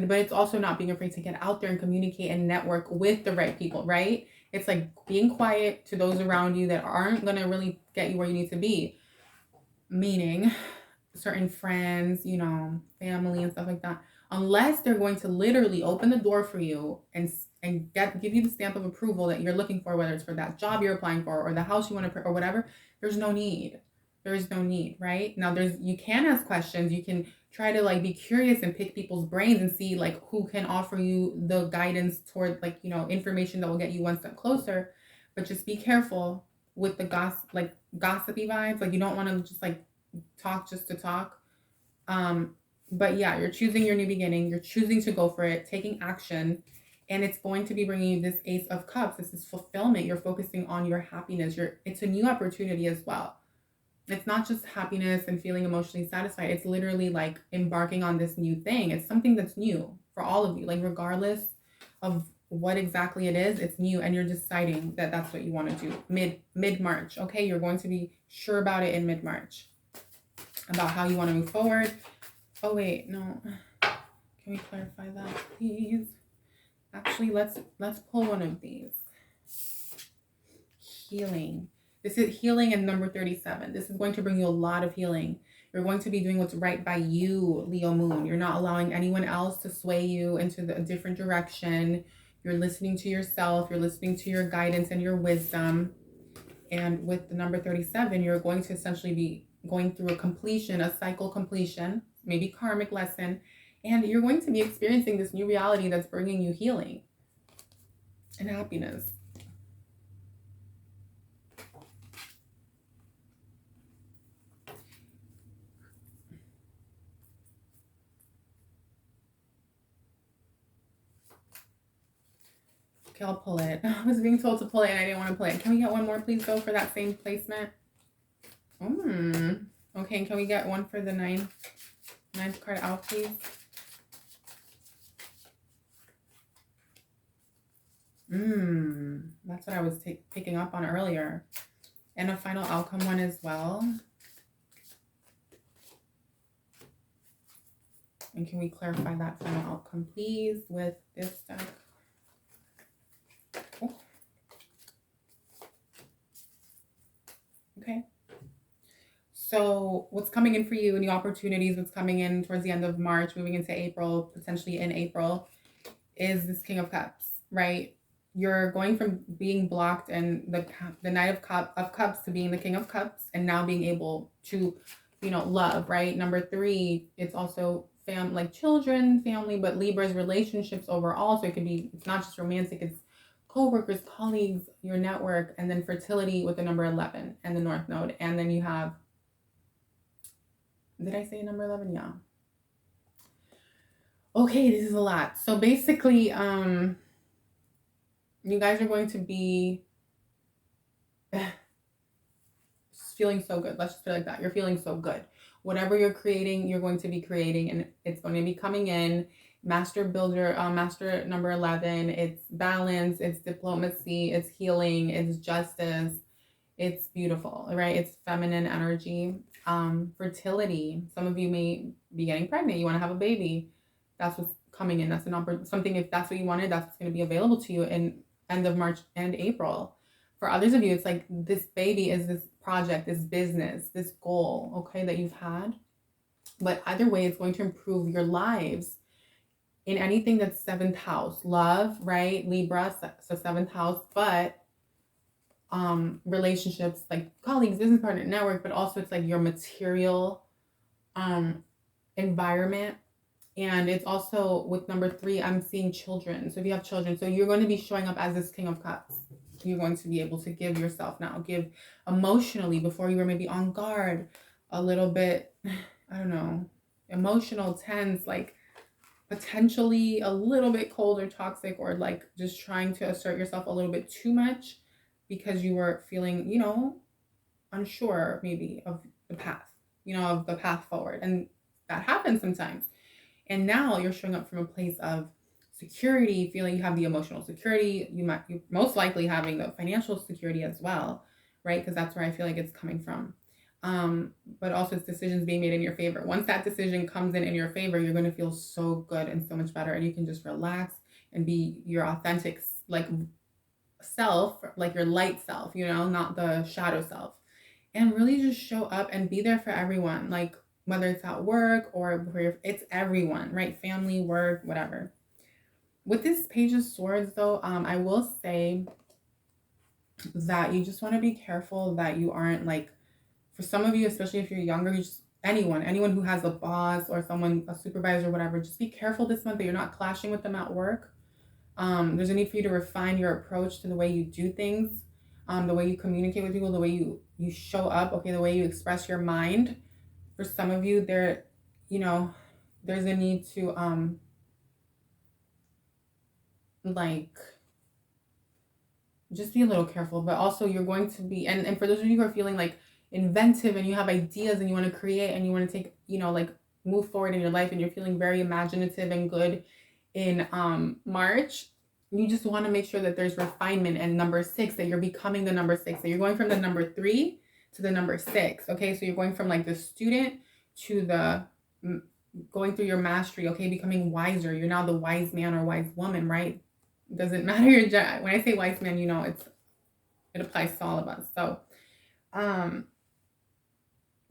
Speaker 1: but it's also not being afraid to get out there and communicate and network with the right people, right? It's like being quiet to those around you that aren't going to really get you where you need to be. Meaning certain friends, family and stuff like that. Unless they're going to literally open the door for you and give you the stamp of approval that you're looking for, whether it's for that job you're applying for or the house you want to, or whatever, there's no need. there's no need, right? Now you can ask questions. You can try to like be curious and pick people's brains and see like who can offer you the guidance toward like, information that will get you one step closer. But just be careful with the gossipy vibes. Like you don't want to just like talk just to talk. But yeah, you're choosing your new beginning. You're choosing to go for it, taking action, and it's going to be bringing you this Ace of Cups. This is fulfillment. You're focusing on your happiness. It's a new opportunity as well. It's not just happiness and feeling emotionally satisfied. It's literally like embarking on this new thing. It's something that's new for all of you. Like regardless of what exactly it is, it's new, and you're deciding that that's what you want to do mid March. Okay, you're going to be sure about it in mid March about how you want to move forward. Oh wait, no. Can we clarify that, please? Actually, let's pull one of these. Healing. This is healing in number 37. This is going to bring you a lot of healing. You're going to be doing what's right by you, Leo Moon. You're not allowing anyone else to sway you into a different direction. You're listening to yourself. You're listening to your guidance and your wisdom. And with the number 37, you're going to essentially be going through a cycle completion, maybe karmic lesson, and you're going to be experiencing this new reality that's bringing you healing and happiness. Okay, I'll pull it. I was being told to pull it and I didn't want to pull it. Can we get one more, please, though, for that same placement? Okay, can we get one for the ninth card out, please? That's what I was picking up on earlier. And a final outcome one as well. And can we clarify that final outcome, please, with this deck? Oh. Okay. So what's coming in for you, new opportunities, what's coming in towards the end of March, moving into April, potentially in April, is this King of Cups, right? You're going from being blocked and the Knight of Cups to being the King of Cups, and now being able to, love, right? Number 3, it's also like children, family, but Libra's relationships overall. So it's not just romantic, it's co-workers, colleagues, your network, and then fertility with the number 11 and the North Node. And then you have, did I say number 11? Yeah. Okay, this is a lot. So basically, you guys are going to be feeling so good. Let's just feel like that. You're feeling so good. Whatever you're creating, you're going to be creating, and it's going to be coming in. Master builder, master number 11. It's balance, it's diplomacy, it's healing, it's justice. It's beautiful, right? It's feminine energy. Fertility. Some of you may be getting pregnant. You want to have a baby. That's what's coming in. That's something, if that's what you wanted, that's what's going to be available to you in end of March and April. For others of you, it's like this baby is this project, this business, this goal, okay, that you've had. But either way, it's going to improve your lives in anything that's 7th house. Love, right? Libra, so 7th house, but relationships, like colleagues, business partner, network, but also it's like your material environment. And it's also with number 3, I'm seeing children. So if you have children, so you're going to be showing up as this King of Cups. You're going to be able to give yourself now, give emotionally. Before you were maybe on guard, a little bit, I don't know, emotional, tense, like potentially a little bit cold or toxic, or like just trying to assert yourself a little bit too much because you were feeling, unsure maybe of the path, of the path forward. And that happens sometimes. And now you're showing up from a place of security, feeling you have the emotional security. You're most likely having the financial security as well, right? Because that's where I feel like it's coming from. But also it's decisions being made in your favor. Once that decision comes in your favor, you're going to feel so good and so much better. And you can just relax and be your authentic, like, self, like your light self, not the shadow self. And really just show up and be there for everyone. Like, whether it's at work or it's everyone, right? Family, work, whatever. With this Page of Swords, though, I will say that you just want to be careful that you aren't like For some of you, especially if you're younger, you just anyone who has a boss or someone, a supervisor, whatever, just be careful this month that you're not clashing with them at work. There's a need for you to refine your approach to the way you do things, the way you communicate with people, the way you show up, okay, the way you express your mind. For some of you, there's a need to like just be a little careful, but also you're going to be, and for those of you who are feeling like inventive and you have ideas and you want to create and you want to take, like move forward in your life and you're feeling very imaginative and good in March, you just want to make sure that there's refinement and number 6, that you're becoming the number 6, that you're going from the number 3 to the number 6. Okay, so you're going from like the student to the going through your mastery, okay, becoming wiser. You're now the wise man or wise woman, right? Doesn't matter your gender. When I say wise man, it applies to all of us. So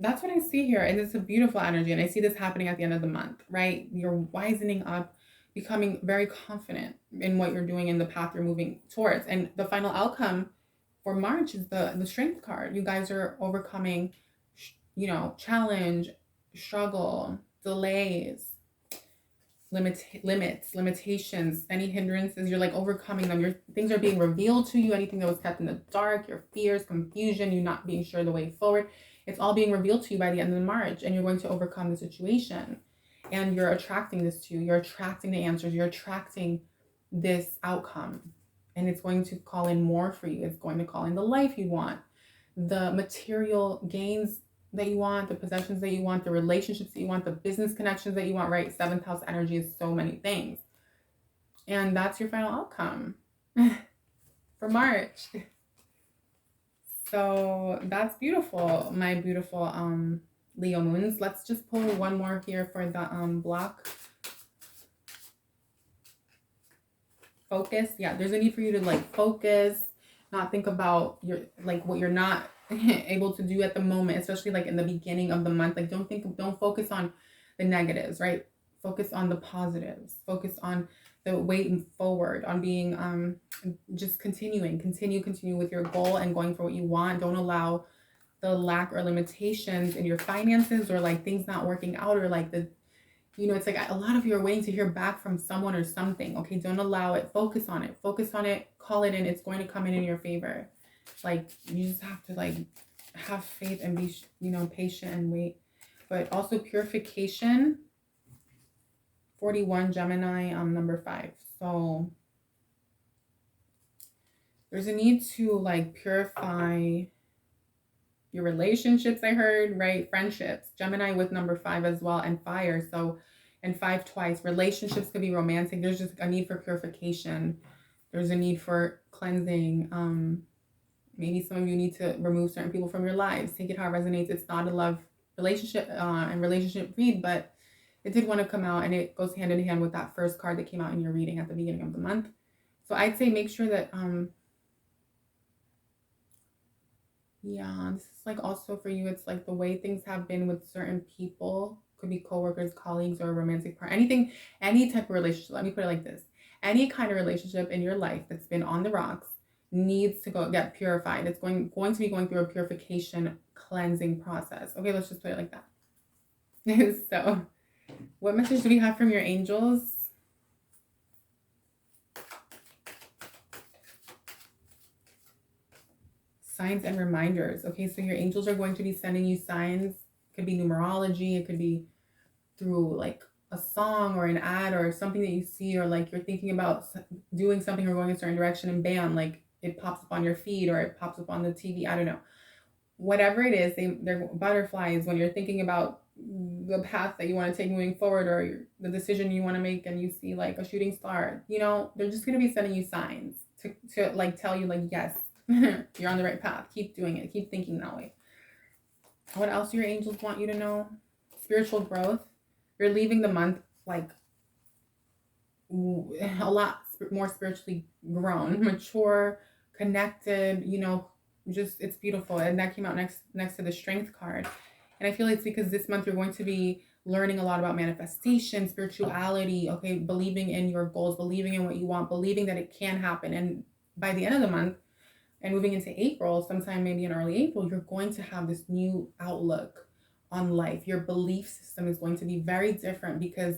Speaker 1: that's what I see here, and it's a beautiful energy, and I see this happening at the end of the month, right? You're wisening up, becoming very confident in what you're doing and the path you're moving towards. And the final outcome for March is the strength card. You guys are overcoming challenge, struggle, delays, limitations, any hindrances. You're like overcoming them. Things are being revealed to you. Anything that was kept in the dark, your fears, confusion, you not being sure the way forward, it's all being revealed to you by the end of March, and you're going to overcome the situation. And you're attracting this to you. You're attracting the answers. You're attracting this outcome. And it's going to call in more for you. It's going to call in the life you want, the material gains that you want, the possessions that you want, the relationships that you want, the business connections that you want, right? 7th house energy is so many things. And that's your final outcome for March. So that's beautiful, my beautiful Leo moons. Let's just pull one more here for the block. Focus. Yeah, there's a need for you to like focus, not think about what you're not able to do at the moment, especially like in the beginning of the month. Like don't focus on the negatives, right? Focus on the positives. Focus on the way forward, on being just continue with your goal and going for what you want. Don't allow the lack or limitations in your finances or like things not working out or like it's like a lot of you are waiting to hear back from someone or something. Okay, don't allow it. Focus on it, call it in. It's going to come in your favor. Like you just have to like have faith and be patient and wait. But also purification, 41 Gemini, number 5. So there's a need to like purify your relationships, I heard, right? Friendships, Gemini with number 5 as well, and fire. So, and 5 twice. Relationships could be romantic. There's just a need for purification. There's a need for cleansing. Maybe some of you need to remove certain people from your lives. Take it how it resonates. It's not a love relationship and relationship read, but it did want to come out, and it goes hand in hand with that first card that came out in your reading at the beginning of the month. So I'd say make sure that this is like also for you. It's like the way things have been with certain people, could be coworkers, colleagues, or a romantic partner. Anything, any type of relationship. Let me put it like this: any kind of relationship in your life that's been on the rocks needs to get purified. It's going to be going through a purification cleansing process. Okay, let's just put it like that. So, what message do we have from your angels? Signs and reminders. Okay, so your angels are going to be sending you signs. It could be numerology. It could be through like a song or an ad or something that you see, or like you're thinking about doing something or going a certain direction, and bam, like it pops up on your feed or it pops up on the TV. I don't know. Whatever it is, they're butterflies when you're thinking about the path that you want to take moving forward, or the decision you want to make, and you see like a shooting star. They're just going to be sending you signs to like tell you like, yes, you're on the right path. Keep doing it. Keep thinking that way. What else do your angels want you to know? Spiritual growth. You're leaving the month like a lot more spiritually grown, mature, connected, just it's beautiful. And that came out next to the strength card. And I feel it's because this month you're going to be learning a lot about manifestation, spirituality, okay, believing in your goals, believing in what you want, believing that it can happen. And by the end of the month, And moving into April, sometime maybe in early April, you're going to have this new outlook on life. Your belief system is going to be very different because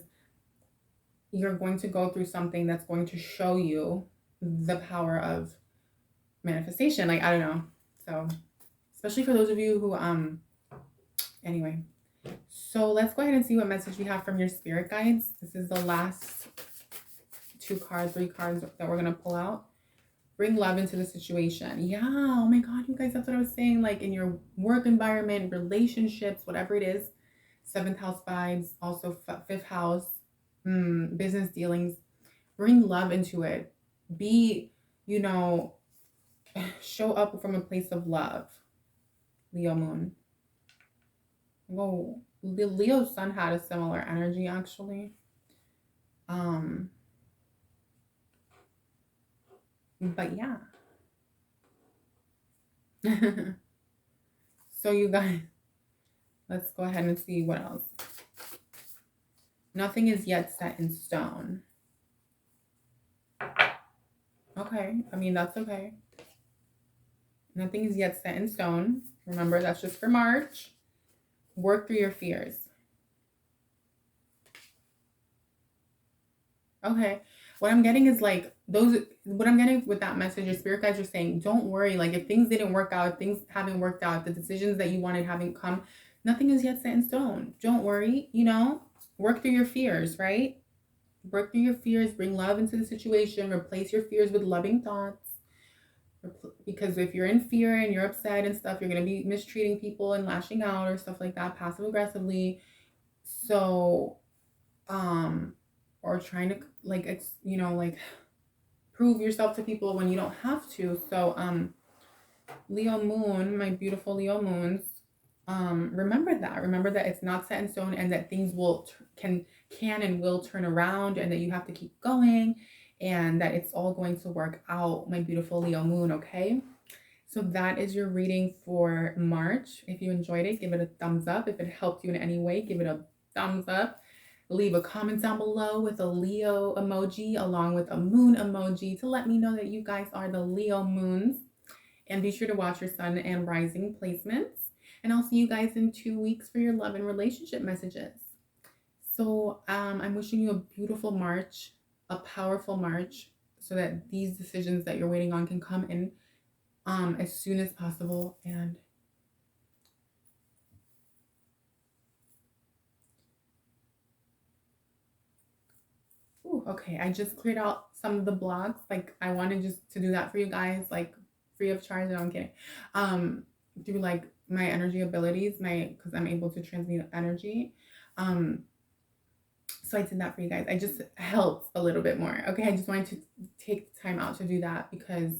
Speaker 1: you're going to go through something that's going to show you the power of manifestation. Like, I don't know. So, especially for those of you who, anyway. So let's go ahead and see what message we have from your spirit guides. This is the last 3 cards that we're going to pull out. Bring love into the situation. Yeah. Oh my God, you guys, that's what I was saying. Like in your work environment, relationships, whatever it is. 7th house vibes, also 5th house, business dealings. Bring love into it. Be, show up from a place of love. Leo moon. Whoa. The Leo sun had a similar energy actually. But yeah. So you guys, let's go ahead and see what else. Nothing is yet set in stone. Okay, I mean, that's okay. Nothing is yet set in stone. Remember, that's just for March. Work through your fears. Okay. What I'm getting is like what I'm getting with that message, your spirit guides are saying, don't worry. Like if things didn't work out, if things haven't worked out, the decisions that you wanted haven't come, nothing is yet set in stone. Don't worry, work through your fears, right? Work through your fears, bring love into the situation, replace your fears with loving thoughts. Because if you're in fear and you're upset and stuff, you're going to be mistreating people and lashing out or stuff like that, passive aggressively. So, or trying to like prove yourself to people when you don't have to. So, Leo moon, my beautiful Leo moons, remember that it's not set in stone and that things can and will turn around and that you have to keep going and that it's all going to work out, my beautiful Leo moon. Okay, so that is your reading for March. If you enjoyed it, give it a thumbs up. If it helped you in any way, give it a thumbs up. Leave a comment down below with a Leo emoji along with a moon emoji to let me know that you guys are the Leo moons. And be sure to watch your sun and rising placements. And I'll see you guys in 2 weeks for your love and relationship messages. So I'm wishing you a beautiful March, a powerful March, so that these decisions that you're waiting on can come in as soon as possible. And okay, I just cleared out some of the blocks. Like I wanted just to do that for you guys, like free of charge. No, I'm kidding. Through like my energy abilities, because I'm able to transmute energy. So I did that for you guys. I just helped a little bit more. Okay, I just wanted to take time out to do that because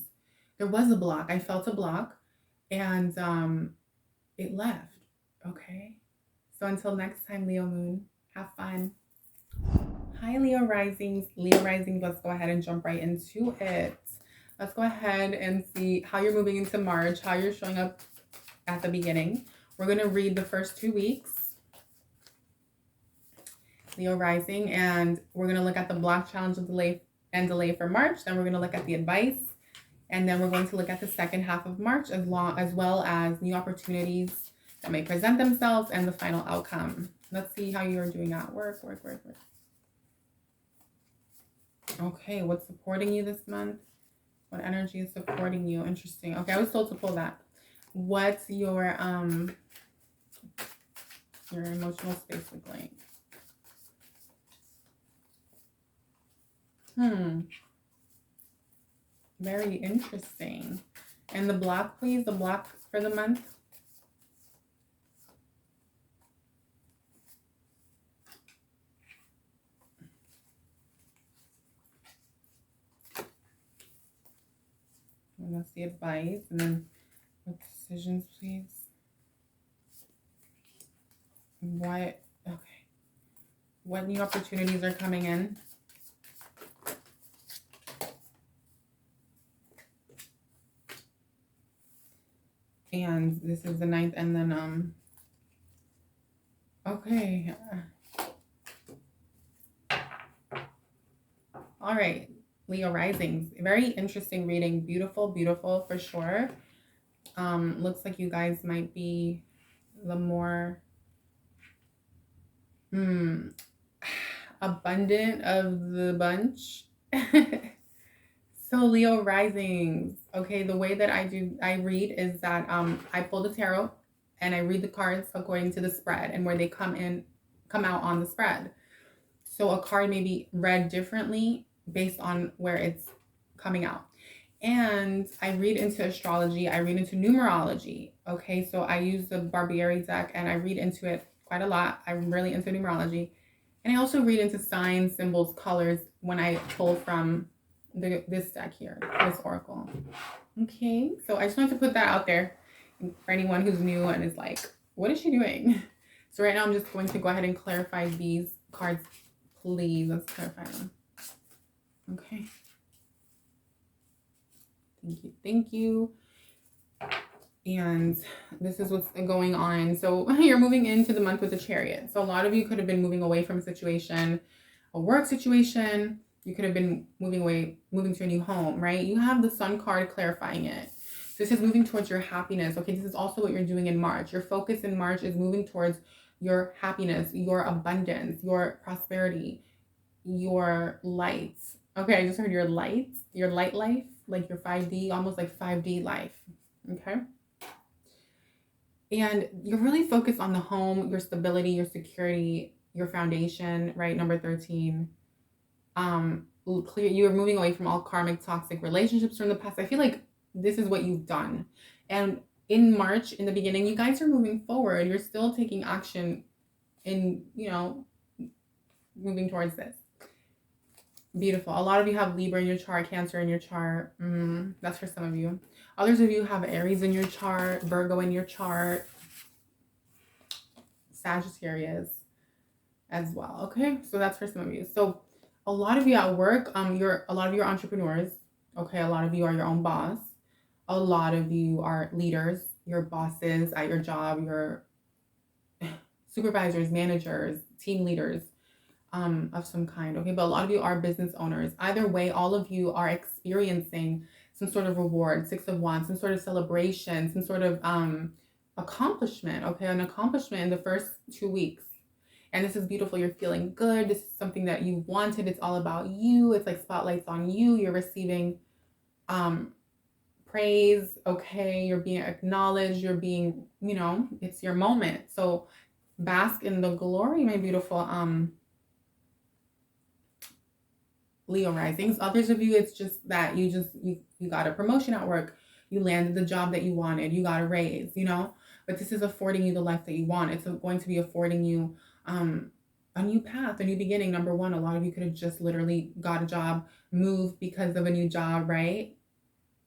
Speaker 1: there was a block. I felt a block and it left. Okay, so until next time, Leo moon, have fun. Hi, Leo risings. Leo risings, let's go ahead and jump right into it. Let's go ahead and see how you're moving into March, how you're showing up at the beginning. We're going to read the first 2 weeks, Leo rising, and we're going to look at the block challenge of delay for March. Then we're going to look at the advice, and then we're going to look at the second half of March as well as new opportunities that may present themselves and the final outcome. Let's see how you're doing at work. Okay, what's supporting you this month? What energy is supporting you? Interesting. Okay, I was told to pull that. What's your emotional space look like? Very interesting. And the block, please, the block for the month. And that's the advice. And then what decisions, please? What new opportunities are coming in? And this is the 9th, and then okay. All right, Leo risings. Very interesting reading. Beautiful, beautiful for sure. Looks like you guys might be the more abundant of the bunch. So Leo risings. Okay, the way that I read is that I pull the tarot and I read the cards according to the spread and where they come out on the spread. So a card may be read differently based on where it's coming out. And I read into astrology, I read into numerology. Okay, so I use the Barbieri deck and I read into it quite a lot. I'm really into numerology. And I also read into signs, symbols, colors when I pull from this deck here, this oracle. Okay, so I just wanted to put that out there for anyone who's new and is like, what is she doing? So right now I'm just going to go ahead and clarify these cards, please. Let's clarify them. Okay. Thank you. Thank you. And this is what's going on. So you're moving into the month with the Chariot. So a lot of you could have been moving away from a situation, a work situation. You could have been moving to a new home, right? You have the Sun card clarifying it. This is moving towards your happiness. Okay, this is also what you're doing in March. Your focus in March is moving towards your happiness, your abundance, your prosperity, your light. Okay, I just heard your light life, like your 5D, almost like 5D life. Okay. And you're really focused on the home, your stability, your security, your foundation, right? Number 13. You're moving away from all karmic toxic relationships from the past. I feel like this is what you've done. And in March, in the beginning, you guys are moving forward. You're still taking action in, moving towards this. Beautiful. A lot of you have Libra in your chart, Cancer in your chart. That's for some of you. Others of you have Aries in your chart, Virgo in your chart, Sagittarius as well. Okay, so that's for some of you. So a lot of you at work, a lot of you are entrepreneurs. Okay, a lot of you are your own boss. A lot of you are leaders, your bosses at your job, your supervisors, managers, team leaders of some kind. Okay, but a lot of you are business owners. Either way, all of you are experiencing some sort of reward, 6 of Wands, some sort of celebration, some sort of accomplishment. Okay, an accomplishment in the first 2 weeks. And this is beautiful. You're feeling good. This is something that you wanted. It's all about you. It's like spotlights on you. You're receiving praise. Okay, you're being acknowledged. You're being, it's your moment. So bask in the glory, my beautiful Leo risings. Others of you, it's just that you got a promotion at work. You landed the job that you wanted. You got a raise, but this is affording you the life that you want. It's going to be affording you a new path, a new beginning. Number one, a lot of you could have just literally got a job, moved because of a new job, right?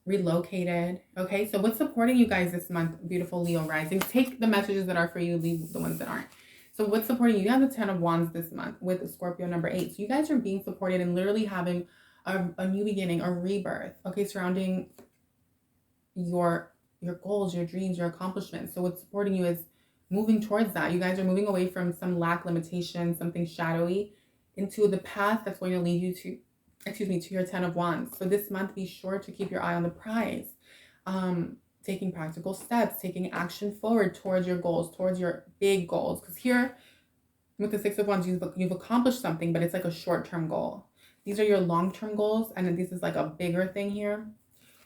Speaker 1: Relocated. Okay, so what's supporting you guys this month, beautiful Leo risings? Take the messages that are for you, leave the ones that aren't. So what's supporting you? You have the 10 of Wands this month with Scorpio number 8. So you guys are being supported and literally having a new beginning, a rebirth, okay, surrounding your goals, your dreams, your accomplishments. So what's supporting you is moving towards that. You guys are moving away from some lack, limitation, something shadowy into the path that's going to lead you to your 10 of Wands. So this month, be sure to keep your eye on the prize. Taking practical steps, taking action forward towards your goals, towards your big goals. Because here, with the 6 of Wands, you've accomplished something, but it's like a short-term goal. These are your long-term goals, and then this is like a bigger thing here.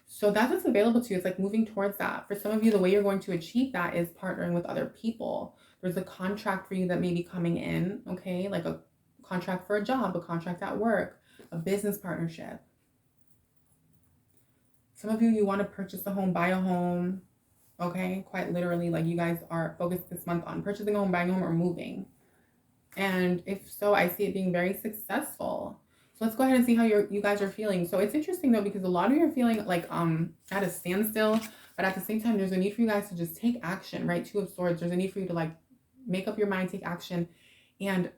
Speaker 1: So that's what's available to you. It's like moving towards that. For some of you, the way you're going to achieve that is partnering with other people. There's a contract for you that may be coming in, okay? Like a contract for a job, a contract at work, a business partnership. Some of you want to purchase a home, buy a home, okay? Quite literally, like you guys are focused this month on purchasing a home, buying a home, or moving. And if so, I see it being very successful. So let's go ahead and see how you guys are feeling. So it's interesting though, because a lot of you are feeling like at a standstill, but at the same time, there's a need for you guys to just take action, right? 2 of Swords. There's a need for you to like make up your mind, take action. And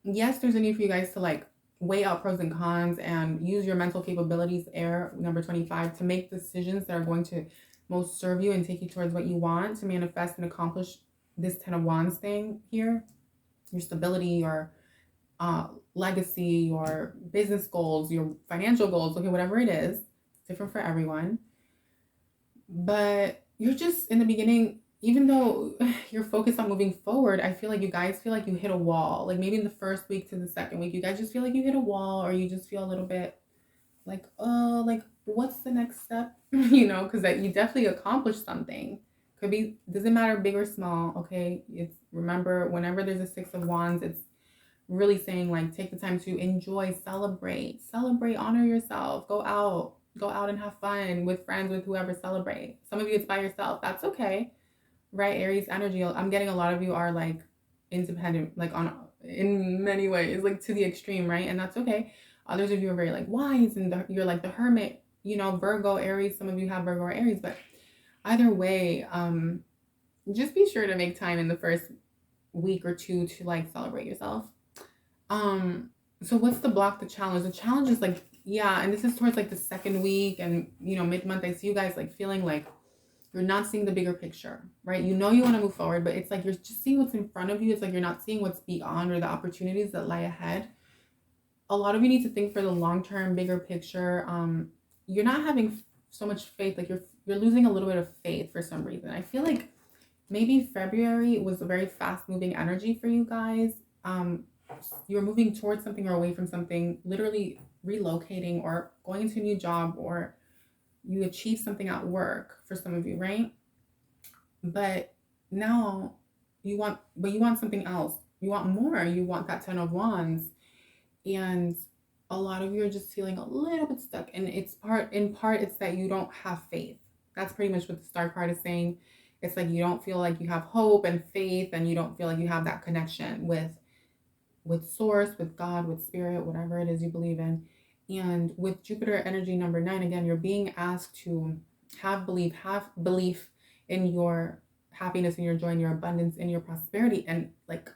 Speaker 1: yes, there's a need for you guys to like weigh out pros and cons and use your mental capabilities, air, number 25, to make decisions that are going to most serve you and take you towards what you want to manifest and accomplish this 10 of Wands thing here, your stability, your legacy, your business goals, your financial goals, okay, whatever it is, it's different for everyone. But you're just in the beginning, even though you're focused on moving forward, I feel like you guys feel like you hit a wall. Like maybe in the first week to the second week, you guys just feel like you hit a wall, or you just feel a little bit like, oh, like what's the next step? Because that you definitely accomplished something. Could be, doesn't matter big or small, okay? It's, remember, whenever there's a Six of Wands, it's really saying like take the time to enjoy, celebrate, honor yourself, go out and have fun with friends, with whoever, celebrate. Some of you it's by yourself, that's okay, right? Aries energy, I'm getting a lot of you are like independent, like on in many ways, like to the extreme, right? And that's okay. Others of you are very like wise, and you're like the hermit, Virgo, Aries. Some of you have Virgo or Aries, but either way, just be sure to make time in the first week or two to like celebrate yourself. So what's the block, the challenge? The challenge is like, yeah, and this is towards like the second week and mid-month. I see you guys like feeling like you're not seeing the bigger picture, right? You want to move forward, but it's like you're just seeing what's in front of you. It's like you're not seeing what's beyond, or the opportunities that lie ahead. A lot of you need to think for the long term, bigger picture. You're not having so much faith, like you're losing a little bit of faith for some reason. I feel like maybe February was a very fast moving energy for you guys. You're moving towards something or away from something, literally relocating or going into a new job, or you achieve something at work for some of you, right? But now you want something else. You want more. You want that 10 of Wands. And a lot of you are just feeling a little bit stuck. And it's in part, it's that you don't have faith. That's pretty much what the Star card is saying. It's like you don't feel like you have hope and faith, and you don't feel like you have that connection with source, with God, with spirit, whatever it is you believe in. And with Jupiter energy number 9, again, you're being asked to have belief in your happiness, in your joy, in your abundance, in your prosperity, and like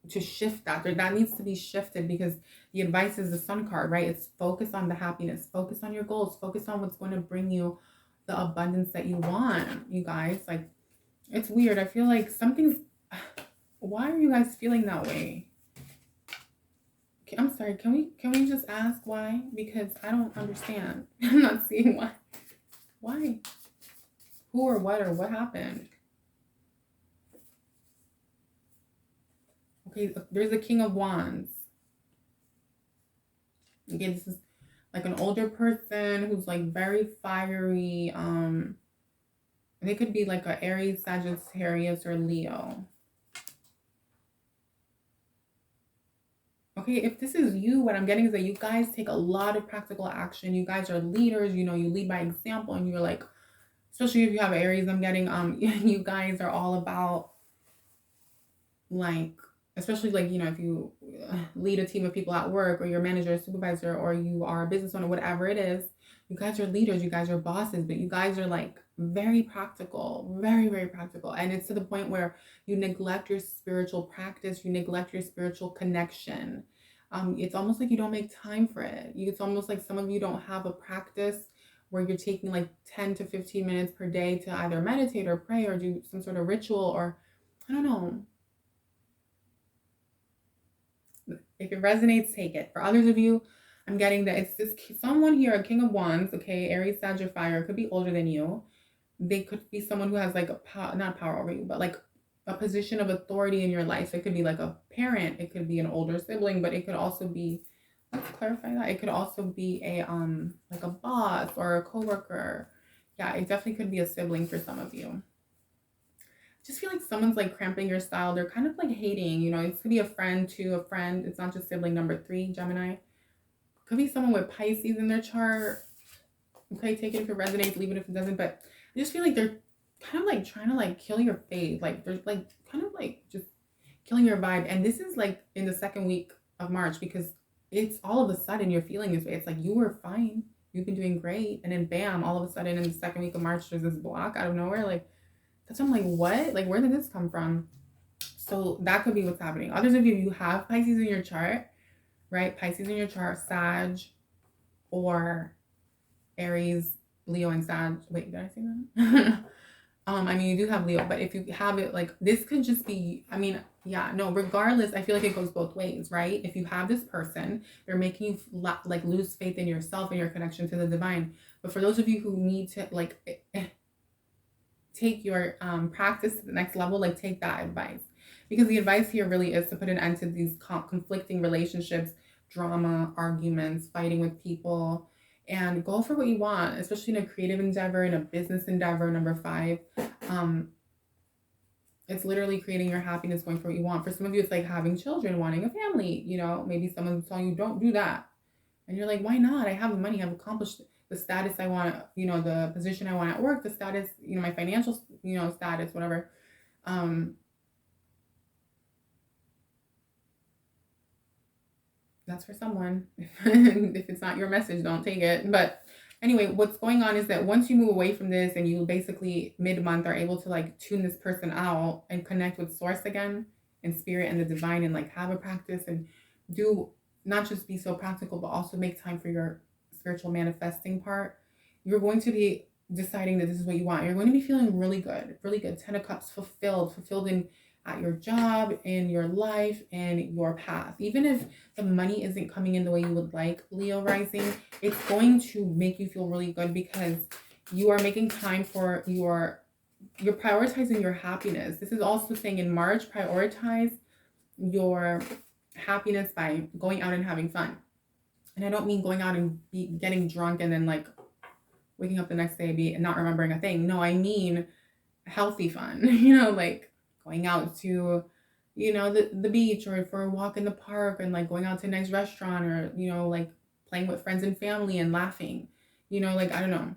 Speaker 1: to shift that. That needs to be shifted, because the advice is the Sun card, right? It's focus on the happiness, focus on your goals, focus on what's going to bring you the abundance that you want, you guys. Like, it's weird. I feel like something's, why are you guys feeling that way? I'm sorry, can we just ask why? Because I don't understand. I'm not seeing why. Why? Who or what happened? Okay, there's a King of Wands. Okay, this is like an older person who's like very fiery. They could be like a Aries, Sagittarius, or Leo. Okay, if this is you, what I'm getting is that you guys take a lot of practical action. You guys are leaders, you lead by example, and you're like, especially if you have Aries, I'm getting, you guys are all about like, especially like, if you lead a team of people at work, or you're a manager, a supervisor, or you are a business owner, whatever it is, you guys are leaders, you guys are bosses, but you guys are like very practical, very, very practical. And it's to the point where you neglect your spiritual practice, you neglect your spiritual connection. It's almost like you don't make time for it. It's almost like some of you don't have a practice where you're taking like 10 to 15 minutes per day to either meditate or pray or do some sort of ritual, or I don't know. If it resonates, take it. For others of you, I'm getting that it's this someone here, a King of Wands, okay, Aries, Sagittarius, fire, could be older than you. They could be someone who has like not power over you, but like a position of authority in your life. It could be like a parent, it could be an older sibling, but it could also be, let's clarify that, it could also be a like a boss or a coworker. Yeah, it definitely could be a sibling for some of you. Just feel like someone's like cramping your style. They're kind of like hating, it could be a friend too, a friend. It's not just sibling number 3, Gemini. Could be someone with Pisces in their chart. Okay, take it if it resonates, leave it if it doesn't. But I just feel like they're kind of like trying to like kill your faith. Like they're like kind of like just killing your vibe. And this is like in the second week of March, because it's all of a sudden you're feeling this way. It's like you were fine, you've been doing great, and then bam, all of a sudden in the second week of March there's this block out of nowhere. Like, that's, I'm like, what? Like, where did this come from? So that could be what's happening. Others of you have Pisces in your chart, right? Pisces in your chart, Sag, or Aries, Leo, and Sag. Wait, did I say that? I mean, you do have Leo, but if you have it, like, this could just be, I mean, yeah, no, regardless, I feel like it goes both ways, right? If you have this person, they're making you like lose faith in yourself and your connection to the divine. But for those of you who need to like take your practice to the next level, like take that advice, because the advice here really is to put an end to these conflicting relationships, drama, arguments, fighting with people, and go for what you want, especially in a creative endeavor, in a business endeavor. Number 5, um it's literally creating your happiness, going for what you want. For some of you, it's like having children, wanting a family. Maybe someone's telling you don't do that, and you're like, why not? I have the money, I've accomplished the status I want, the position I want at work, the status, my financial, status, whatever. That's for someone. If it's not your message, don't take it. But anyway, what's going on is that once you move away from this and you basically mid-month are able to like tune this person out and connect with source again and spirit and the divine, and like have a practice and do not just be so practical, but also make time for your spiritual manifesting part, you're going to be deciding that this is what you want. You're going to be feeling really good, really good. 10 of Cups, fulfilled in at your job, in your life, and your path. Even if the money isn't coming in the way you would like, Leo rising, it's going to make you feel really good because you are making time for you're prioritizing your happiness. This is also saying in March, prioritize your happiness by going out and having fun. And I don't mean going out and getting drunk and then like waking up the next day and not remembering a thing. No, I mean healthy fun, like going out to, the beach, or for a walk in the park, and like going out to a nice restaurant, or, like playing with friends and family and laughing, like, I don't know.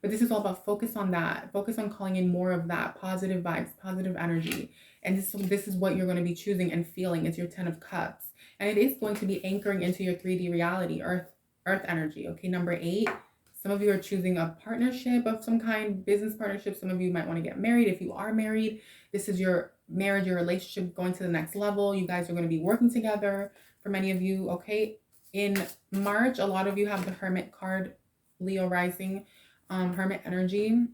Speaker 1: But this is all about focus on that. Focus on calling in more of that positive vibes, positive energy. And this is what you're going to be choosing and feeling. It's your 10 of Cups. And it is going to be anchoring into your 3D reality, earth energy. Okay, number 8. Some of you are choosing a partnership of some kind, business partnership. Some of you might want to get married. If you are married, this is your marriage, your relationship going to the next level. You guys are going to be working together. For many of you, okay, in March, a lot of you have the Hermit card, Leo rising, Hermit energy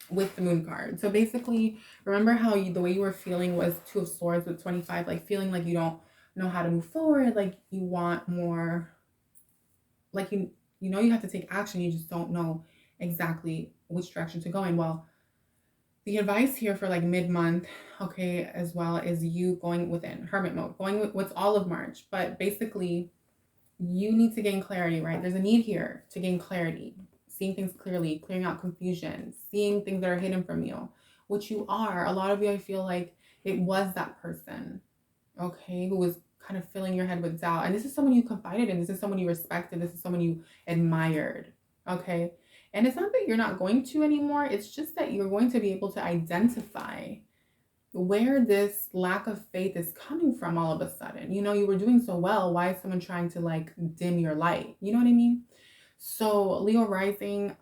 Speaker 1: with the Moon card. So basically, remember how the way you were feeling was 2 of Swords with 25, like feeling like you don't know how to move forward, like you want more, like you have to take action, you just don't know exactly which direction to go in. Well, the advice here for like mid-month, okay, as well, is you going within Hermit mode, going with what's all of March. But basically, you need to gain clarity, right? There's a need here to gain clarity, seeing things clearly, clearing out confusion, seeing things that are hidden from you, which you are. A lot of you, I feel like it was that person, okay, who was kind of filling your head with doubt. And this is someone you confided in. This is someone you respected. This is someone you admired, okay? And it's not that you're not going to anymore. It's just that you're going to be able to identify where this lack of faith is coming from all of a sudden. You were doing so well. Why is someone trying to like dim your light? You know what I mean? So Leo rising,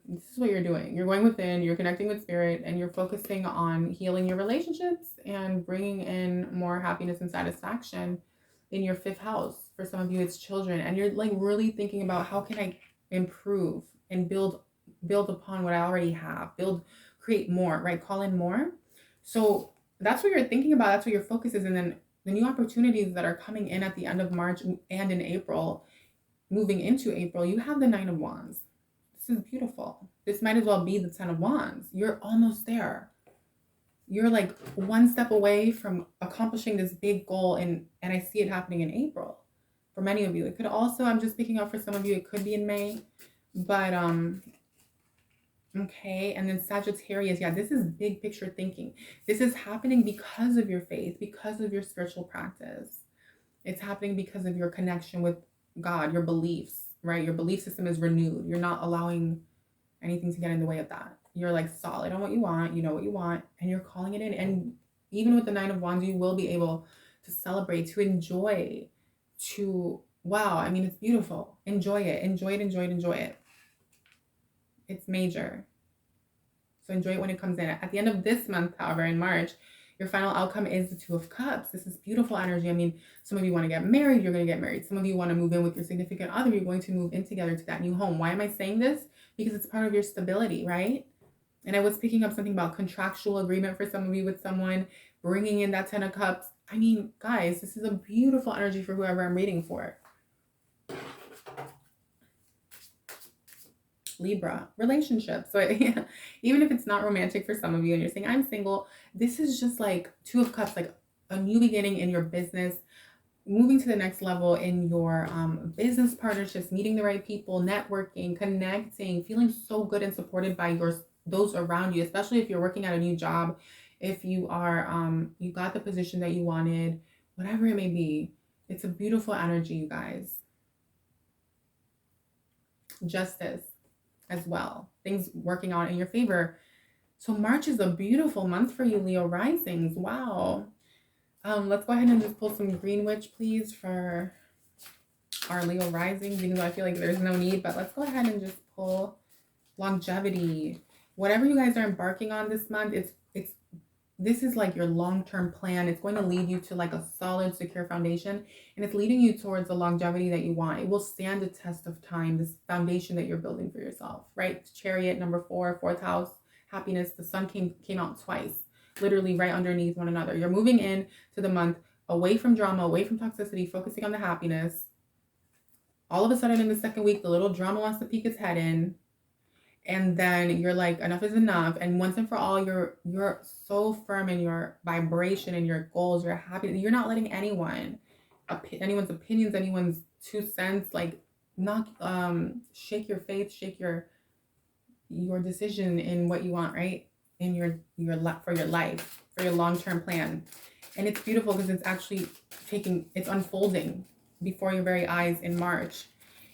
Speaker 1: this is what you're doing. You're going within, you're connecting with spirit, and you're focusing on healing your relationships and bringing in more happiness and satisfaction in your 5th house. For some of you, it's children, and you're like really thinking about how can I improve and build upon what I already have, create more, right? Call in more. So that's what you're thinking about. That's what your focus is. And then the new opportunities that are coming in at the end of March and in April, moving into April, you have the 9 of Wands. This is beautiful. This might as well be the 10 of Wands. You're almost there. You're like one step away from accomplishing this big goal, and I see it happening in April. For many of you, it could also, I'm just speaking up for some of you, it could be in May, but okay. And then Sagittarius, yeah, this is big picture thinking. This is happening because of your faith, because of your spiritual practice. It's happening because of your connection with God, your beliefs, right? Your belief system is renewed. You're not allowing anything to get in the way of that. You're like solid on what you want, you know what you want, and you're calling it in. And even with the 9 of Wands, you will be able to celebrate, to enjoy, wow, I mean, it's beautiful. Enjoy it, enjoy it, enjoy it, enjoy it. It's major. So enjoy it when it comes in. At the end of this month, however, in March, your final outcome is the 2 of Cups. This is beautiful energy. I mean, some of you want to get married, you're going to get married. Some of you want to move in with your significant other, you're going to move in together to that new home. Why am I saying this? Because it's part of your stability, right? And I was picking up something about contractual agreement for some of you with someone, bringing in that 10 of cups. I mean, guys, this is a beautiful energy for whoever I'm reading for. Libra, relationship. So yeah, even if it's not romantic for some of you and you're saying, I'm single, this is just like 2 of cups, like a new beginning in your business, moving to the next level in your business partnerships, meeting the right people, networking, connecting, feeling so good and supported by those around you, especially if you're working at a new job, if you are you got the position that you wanted, whatever it may be. It's a beautiful energy, you guys. Justice as well, things working out in your favor. So March is a beautiful month for you, Leo risings. Wow. Let's go ahead and just pull some Green Witch, please, for our Leo risings, even though I feel like there's no need, but let's go ahead and just pull longevity. Whatever you guys are embarking on this month, this is like your long-term plan. It's going to lead you to like a solid, secure foundation, and it's leading you towards the longevity that you want. It will stand the test of time, this foundation that you're building for yourself, right? Chariot, number 4, 4th house, happiness. The sun came out twice, literally right underneath one another. You're moving in to the month away from drama, away from toxicity, focusing on the happiness. All of a sudden in the second week, the little drama wants to peek its head in. And then you're like, enough is enough. And once and for all, you're so firm in your vibration and your goals. You're happy. You're not letting anyone's opinions, anyone's 2 cents, like not shake your faith, shake your decision in what you want, right? In your for your life, for your long-term plan. And it's beautiful because it's actually it's unfolding before your very eyes in March.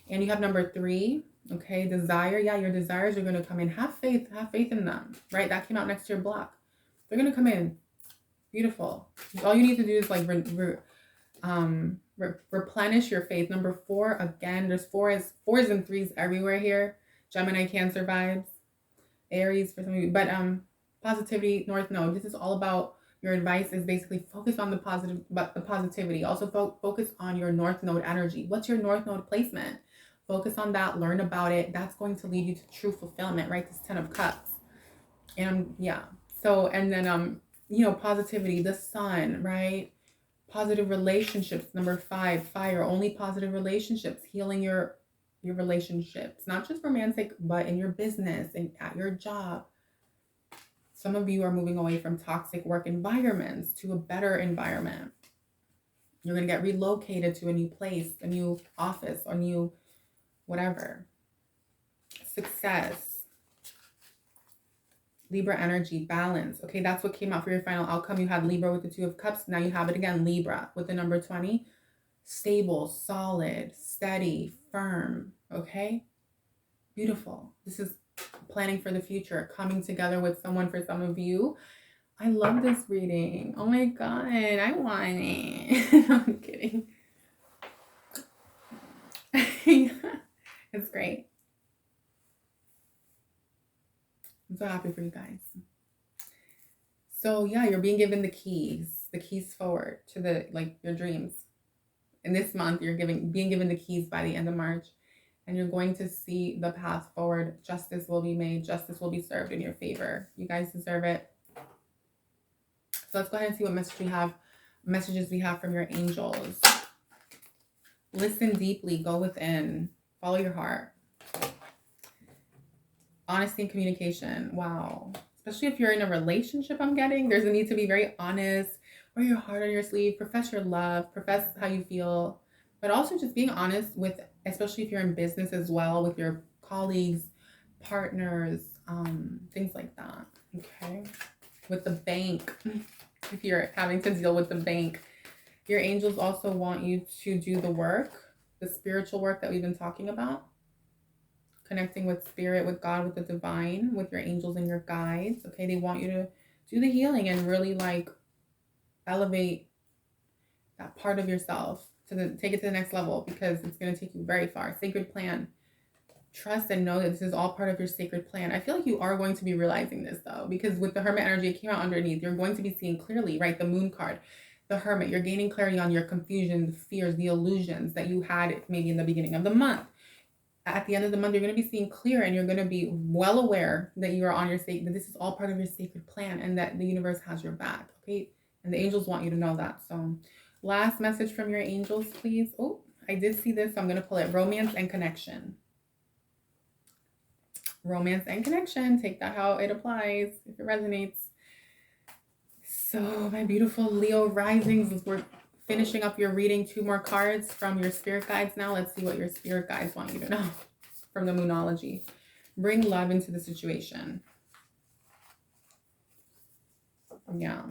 Speaker 1: And you have number 3. Okay, desire. Yeah, your desires are going to come in. Have faith in them, right? That came out next to your block. They're going to come in. Beautiful. All you need to do is like replenish your faith. Number 4, again, there's 4s and 3s everywhere here. Gemini, Cancer vibes. Aries for some of you. But positivity, North Node. This is all about, your advice is basically focus on the positivity. Also focus on your North Node energy. What's your North Node placement? Focus on that, learn about it. That's going to lead you to true fulfillment, right? This 10 of cups. And yeah. So, and then, positivity, the sun, right? Positive relationships. Number 5, fire, only positive relationships, healing your relationships, not just romantic, but in your business and at your job. Some of you are moving away from toxic work environments to a better environment. You're going to get relocated to a new place, a new office, a new whatever. Success. Libra energy, balance. Okay, that's what came out for your final outcome. You had Libra with the 2 of cups. Now you have it again, Libra with the number 20. Stable, solid, steady, firm. Okay, beautiful. This is planning for the future, coming together with someone for some of you. I love this reading. Oh my God, I want it. I'm kidding. It's great. I'm so happy for you guys. So yeah, you're being given the keys forward to your dreams. In this month, you're being given the keys by the end of March, and you're going to see the path forward. Justice will be made. Justice will be served in your favor. You guys deserve it. So let's go ahead and see what messages we have from your angels. Listen deeply. Go within. Follow your heart. Honesty and communication. Wow. Especially if you're in a relationship, I'm getting. There's a need to be very honest. Wear your heart on your sleeve. Profess your love. Profess how you feel. But also just being honest with, especially if you're in business as well, with your colleagues, partners, things like that. Okay. With the bank. If you're having to deal with the bank. Your angels also want you to do the work, the spiritual work that we've been talking about. Connecting with spirit, with God, with the divine, with your angels and your guides. Okay, they want you to do the healing and really elevate that part of yourself take it to the next level, because it's going to take you very far. Sacred plan. Trust and know that this is all part of your sacred plan. I feel like you are going to be realizing this though, because with the Hermit energy, it came out underneath. You're going to be seeing clearly, right? The Moon card, the Hermit. You're gaining clarity on your confusion, the fears, the illusions that you had maybe in the beginning of the month. at the end of the month, you're going to be seeing clear, and you're going to be well aware that you are on your sacred, that this is all part of your sacred plan, and that the universe has your back. Okay. And the angels want you to know that. So last message from your angels, please. Oh, I did see this. So I'm going to pull it. Romance and connection. Romance and connection. Take that how it applies, if it resonates. So my beautiful Leo risings, we're finishing up your reading. 2 more cards from your spirit guides now. Let's see what your spirit guides want you to know from the Moonology. Bring love into the situation. Yeah.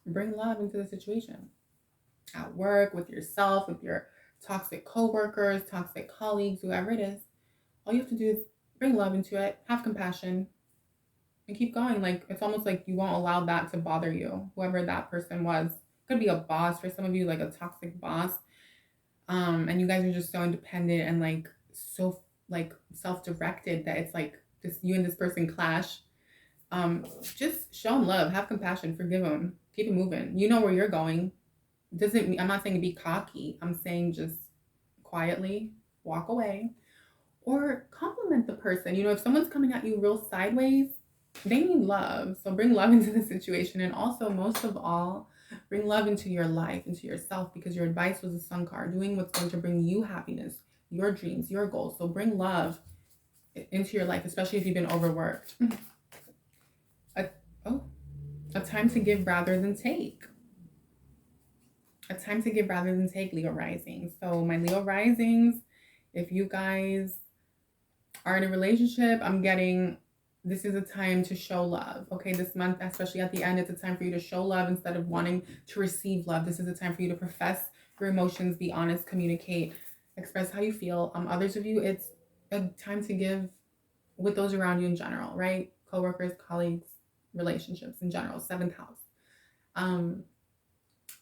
Speaker 1: Bring love into the situation. At work, with yourself, with your toxic coworkers, toxic colleagues, whoever it is. All you have to do is bring love into it, have compassion, and keep going. Like, it's almost like you won't allow that to bother you, whoever that person was. Could be a boss for some of you, like a toxic boss. And you guys are just so independent and like so like self-directed that it's like just you and this person clash. Just show them love, have compassion, forgive them, keep it moving. You know where you're going. Doesn't mean, I'm not saying to be cocky. I'm saying just quietly walk away or compliment the person. You know, if someone's coming at you real sideways, they need love. So bring love into the situation. And also, most of all, bring love into your life, into yourself, because your advice was a sun card, doing what's going to bring you happiness, your dreams, your goals. So bring love into your life, especially if you've been overworked. A time to give rather than take. A time to give rather than take, Leo risings. So my Leo risings, if you guys are in a relationship, I'm getting this is a time to show love. Okay, this month, especially at the end, it's a time for you to show love instead of wanting to receive love. This is a time for you to profess your emotions, be honest, communicate, express how you feel. Others of you, it's a time to give with those around you in general, right? Coworkers, colleagues, relationships in general, 7th house.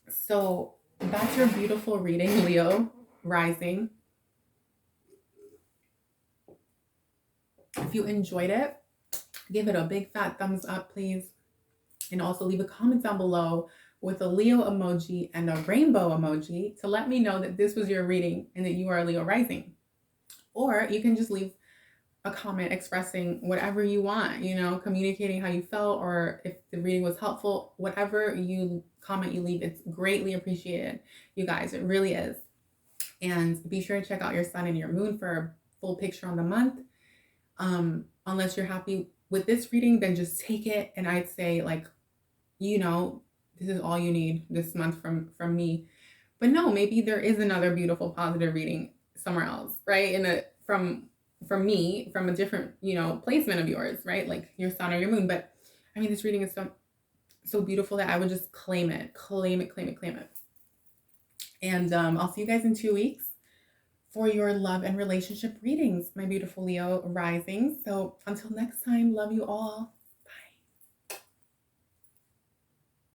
Speaker 1: So that's your beautiful reading, Leo rising. If you enjoyed it, give it a big fat thumbs up, please. And also leave a comment down below with a Leo emoji and a rainbow emoji to let me know that this was your reading and that you are a Leo rising. Or you can just leave a comment expressing whatever you want, you know, communicating how you felt, or if the reading was helpful, whatever you comment you leave, it's greatly appreciated, you guys, it really is. And be sure to check out your sun and your moon for a full picture on the month. Unless you're happy with this reading, then just take it. And I'd say, like, you know, this is all you need this month from me. But no, maybe there is another beautiful positive reading somewhere else, right? From me, from a different, you know, placement of yours, right? Like your sun or your moon. But I mean, this reading is so beautiful that I would just claim it. And I'll see you guys in 2 weeks for your love and relationship readings, my beautiful Leo rising. So until next time, love you all.